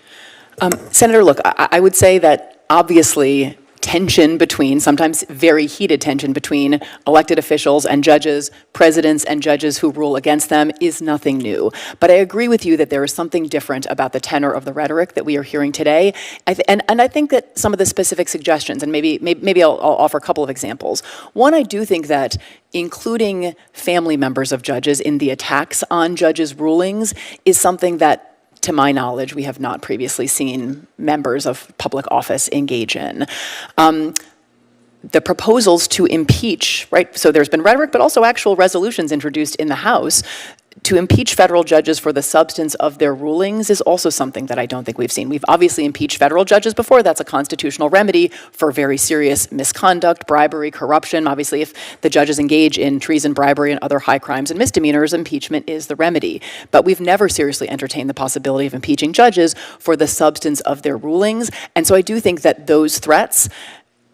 Senator, look, I would say that obviously tension between, sometimes very heated tension between elected officials and judges, presidents and judges who rule against them is nothing new. But I agree with you that there is something different about the tenor of the rhetoric that we are hearing today. And I think that some of the specific suggestions, and maybe I'll offer a couple of examples. One, I do think that including family members of judges in the attacks on judges' rulings is something that, to my knowledge, we have not previously seen members of public office engage in. the proposals to impeach, right? So there's been rhetoric, but also actual resolutions introduced in the House to impeach federal judges for the substance of their rulings is also something that I don't think we've seen. We've obviously impeached federal judges before. That's a constitutional remedy for very serious misconduct, bribery, corruption. Obviously, if the judges engage in treason, bribery, and other high crimes and misdemeanors, impeachment is the remedy. But we've never seriously entertained the possibility of impeaching judges for the substance of their rulings. And so I do think that those threats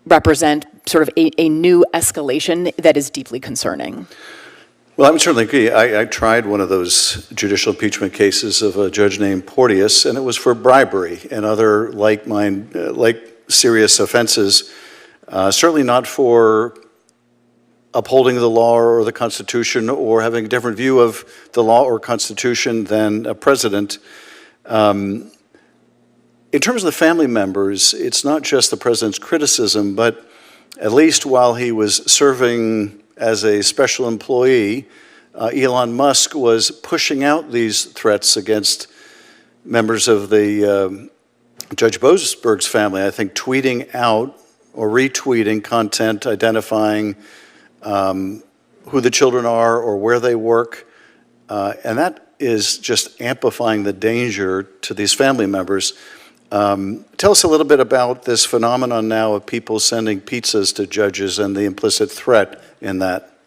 represent sort of a new escalation that is deeply concerning. Well, I would certainly agree. I tried one of those judicial impeachment cases of a judge named Porteous, and it was for bribery and other like serious offenses. Certainly not for upholding the law or the Constitution or having a different view of the law or Constitution than a president. In terms of the family members, it's not just the president's criticism, but at least while he was serving as a special employee, Elon Musk was pushing out these threats against members of the Judge Boasberg's family, I think tweeting out or retweeting content identifying who the children are or where they work. And that is just amplifying the danger to these family members. Tell us a little bit about this phenomenon now of people sending pizzas to judges and the implicit threat in that.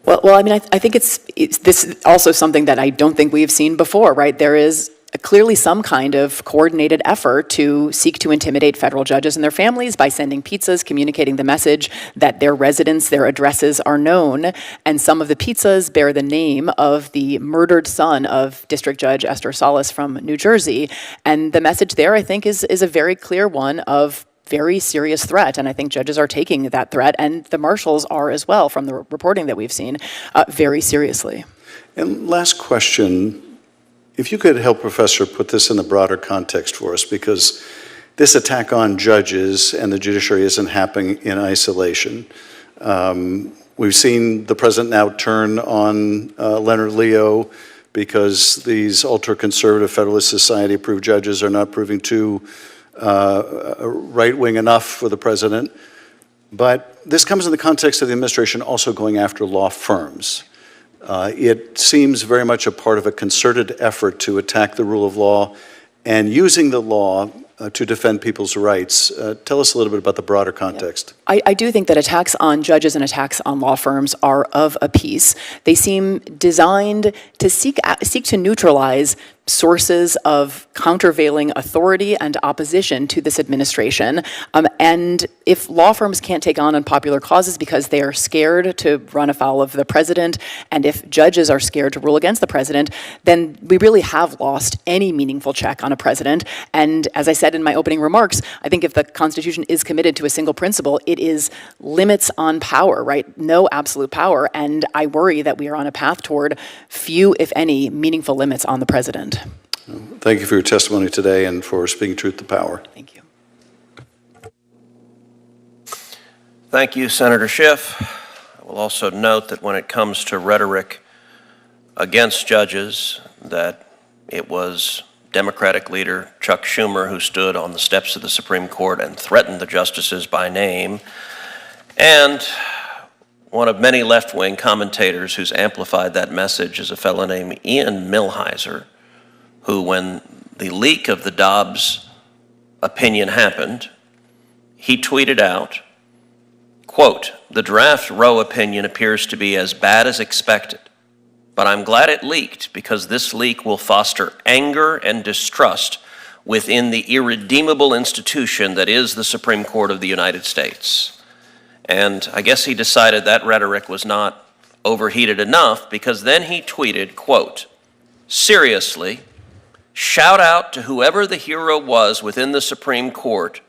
Well, I mean, I think it's this is also something that I don't think we've seen before, right? There is clearly some kind of coordinated effort to seek to intimidate federal judges and their families by sending pizzas, communicating the message that their residents, their addresses are known, and some of the pizzas bear the name of the murdered son of District Judge Esther Salas from New Jersey. And the message there, I think, is a very clear one of very serious threat, and I think judges are taking that threat, and the marshals are as well, from the reporting that we've seen, very seriously. And last question, if you could help Professor put this in the broader context for us, because this attack on judges and the judiciary isn't happening in isolation. We've seen the president now turn on Leonard Leo because these ultra-conservative Federalist Society-approved judges are not proving too right-wing enough for the president. But this comes in the context of the administration also going after law firms. It seems very much a part of a concerted effort to attack the rule of law and using the law to defend people's rights. Tell us a little bit about the broader context. I do think that attacks on judges and attacks on law firms are of a piece. They seem designed to seek to neutralize sources of countervailing authority and opposition to this administration. And if law firms can't take on unpopular causes because they are scared to run afoul of the president, and if judges are scared to rule against the president, then we really have lost any meaningful check on a president. And as I said in my opening remarks, I think if the Constitution is committed to a single principle, it is limits on power, right? No absolute power. And I worry that we are on a path toward few, if any, meaningful limits on the president. Thank you for your testimony today and for speaking truth to power. Thank you. Thank you, Senator Schiff. I will also note that when it comes to rhetoric against judges, that it was Democratic leader Chuck Schumer who stood on the steps of the Supreme Court and threatened the justices by name, and one of many left-wing commentators who's amplified that message is a fellow named Ian Millhiser, who, when the leak of the Dobbs opinion happened, he tweeted out, quote, "The draft Roe opinion appears to be as bad as expected, but I'm glad it leaked because this leak will foster anger and distrust within the irredeemable institution that is the Supreme Court of the United States." And I guess he decided that rhetoric was not overheated enough because then he tweeted, quote, "Seriously, shout out to whoever the hero was within the Supreme Court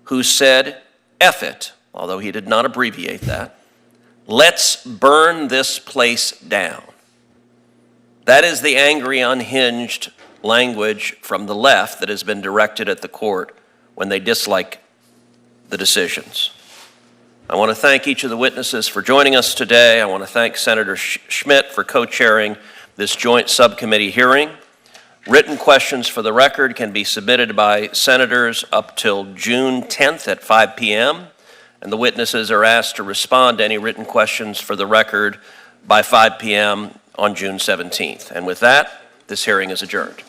who said, F it," although he did not abbreviate that, "let's burn this place down." That is the angry, unhinged language from the left that has been directed at the court when they dislike the decisions. I want to thank each of the witnesses for joining us today. I want to thank Senator Schmidt for co-chairing this joint subcommittee hearing. Written questions for the record can be submitted by senators up till June 10th at 5 p.m. and the witnesses are asked to respond to any written questions for the record by 5 p.m. on June 17th. And with that, this hearing is adjourned.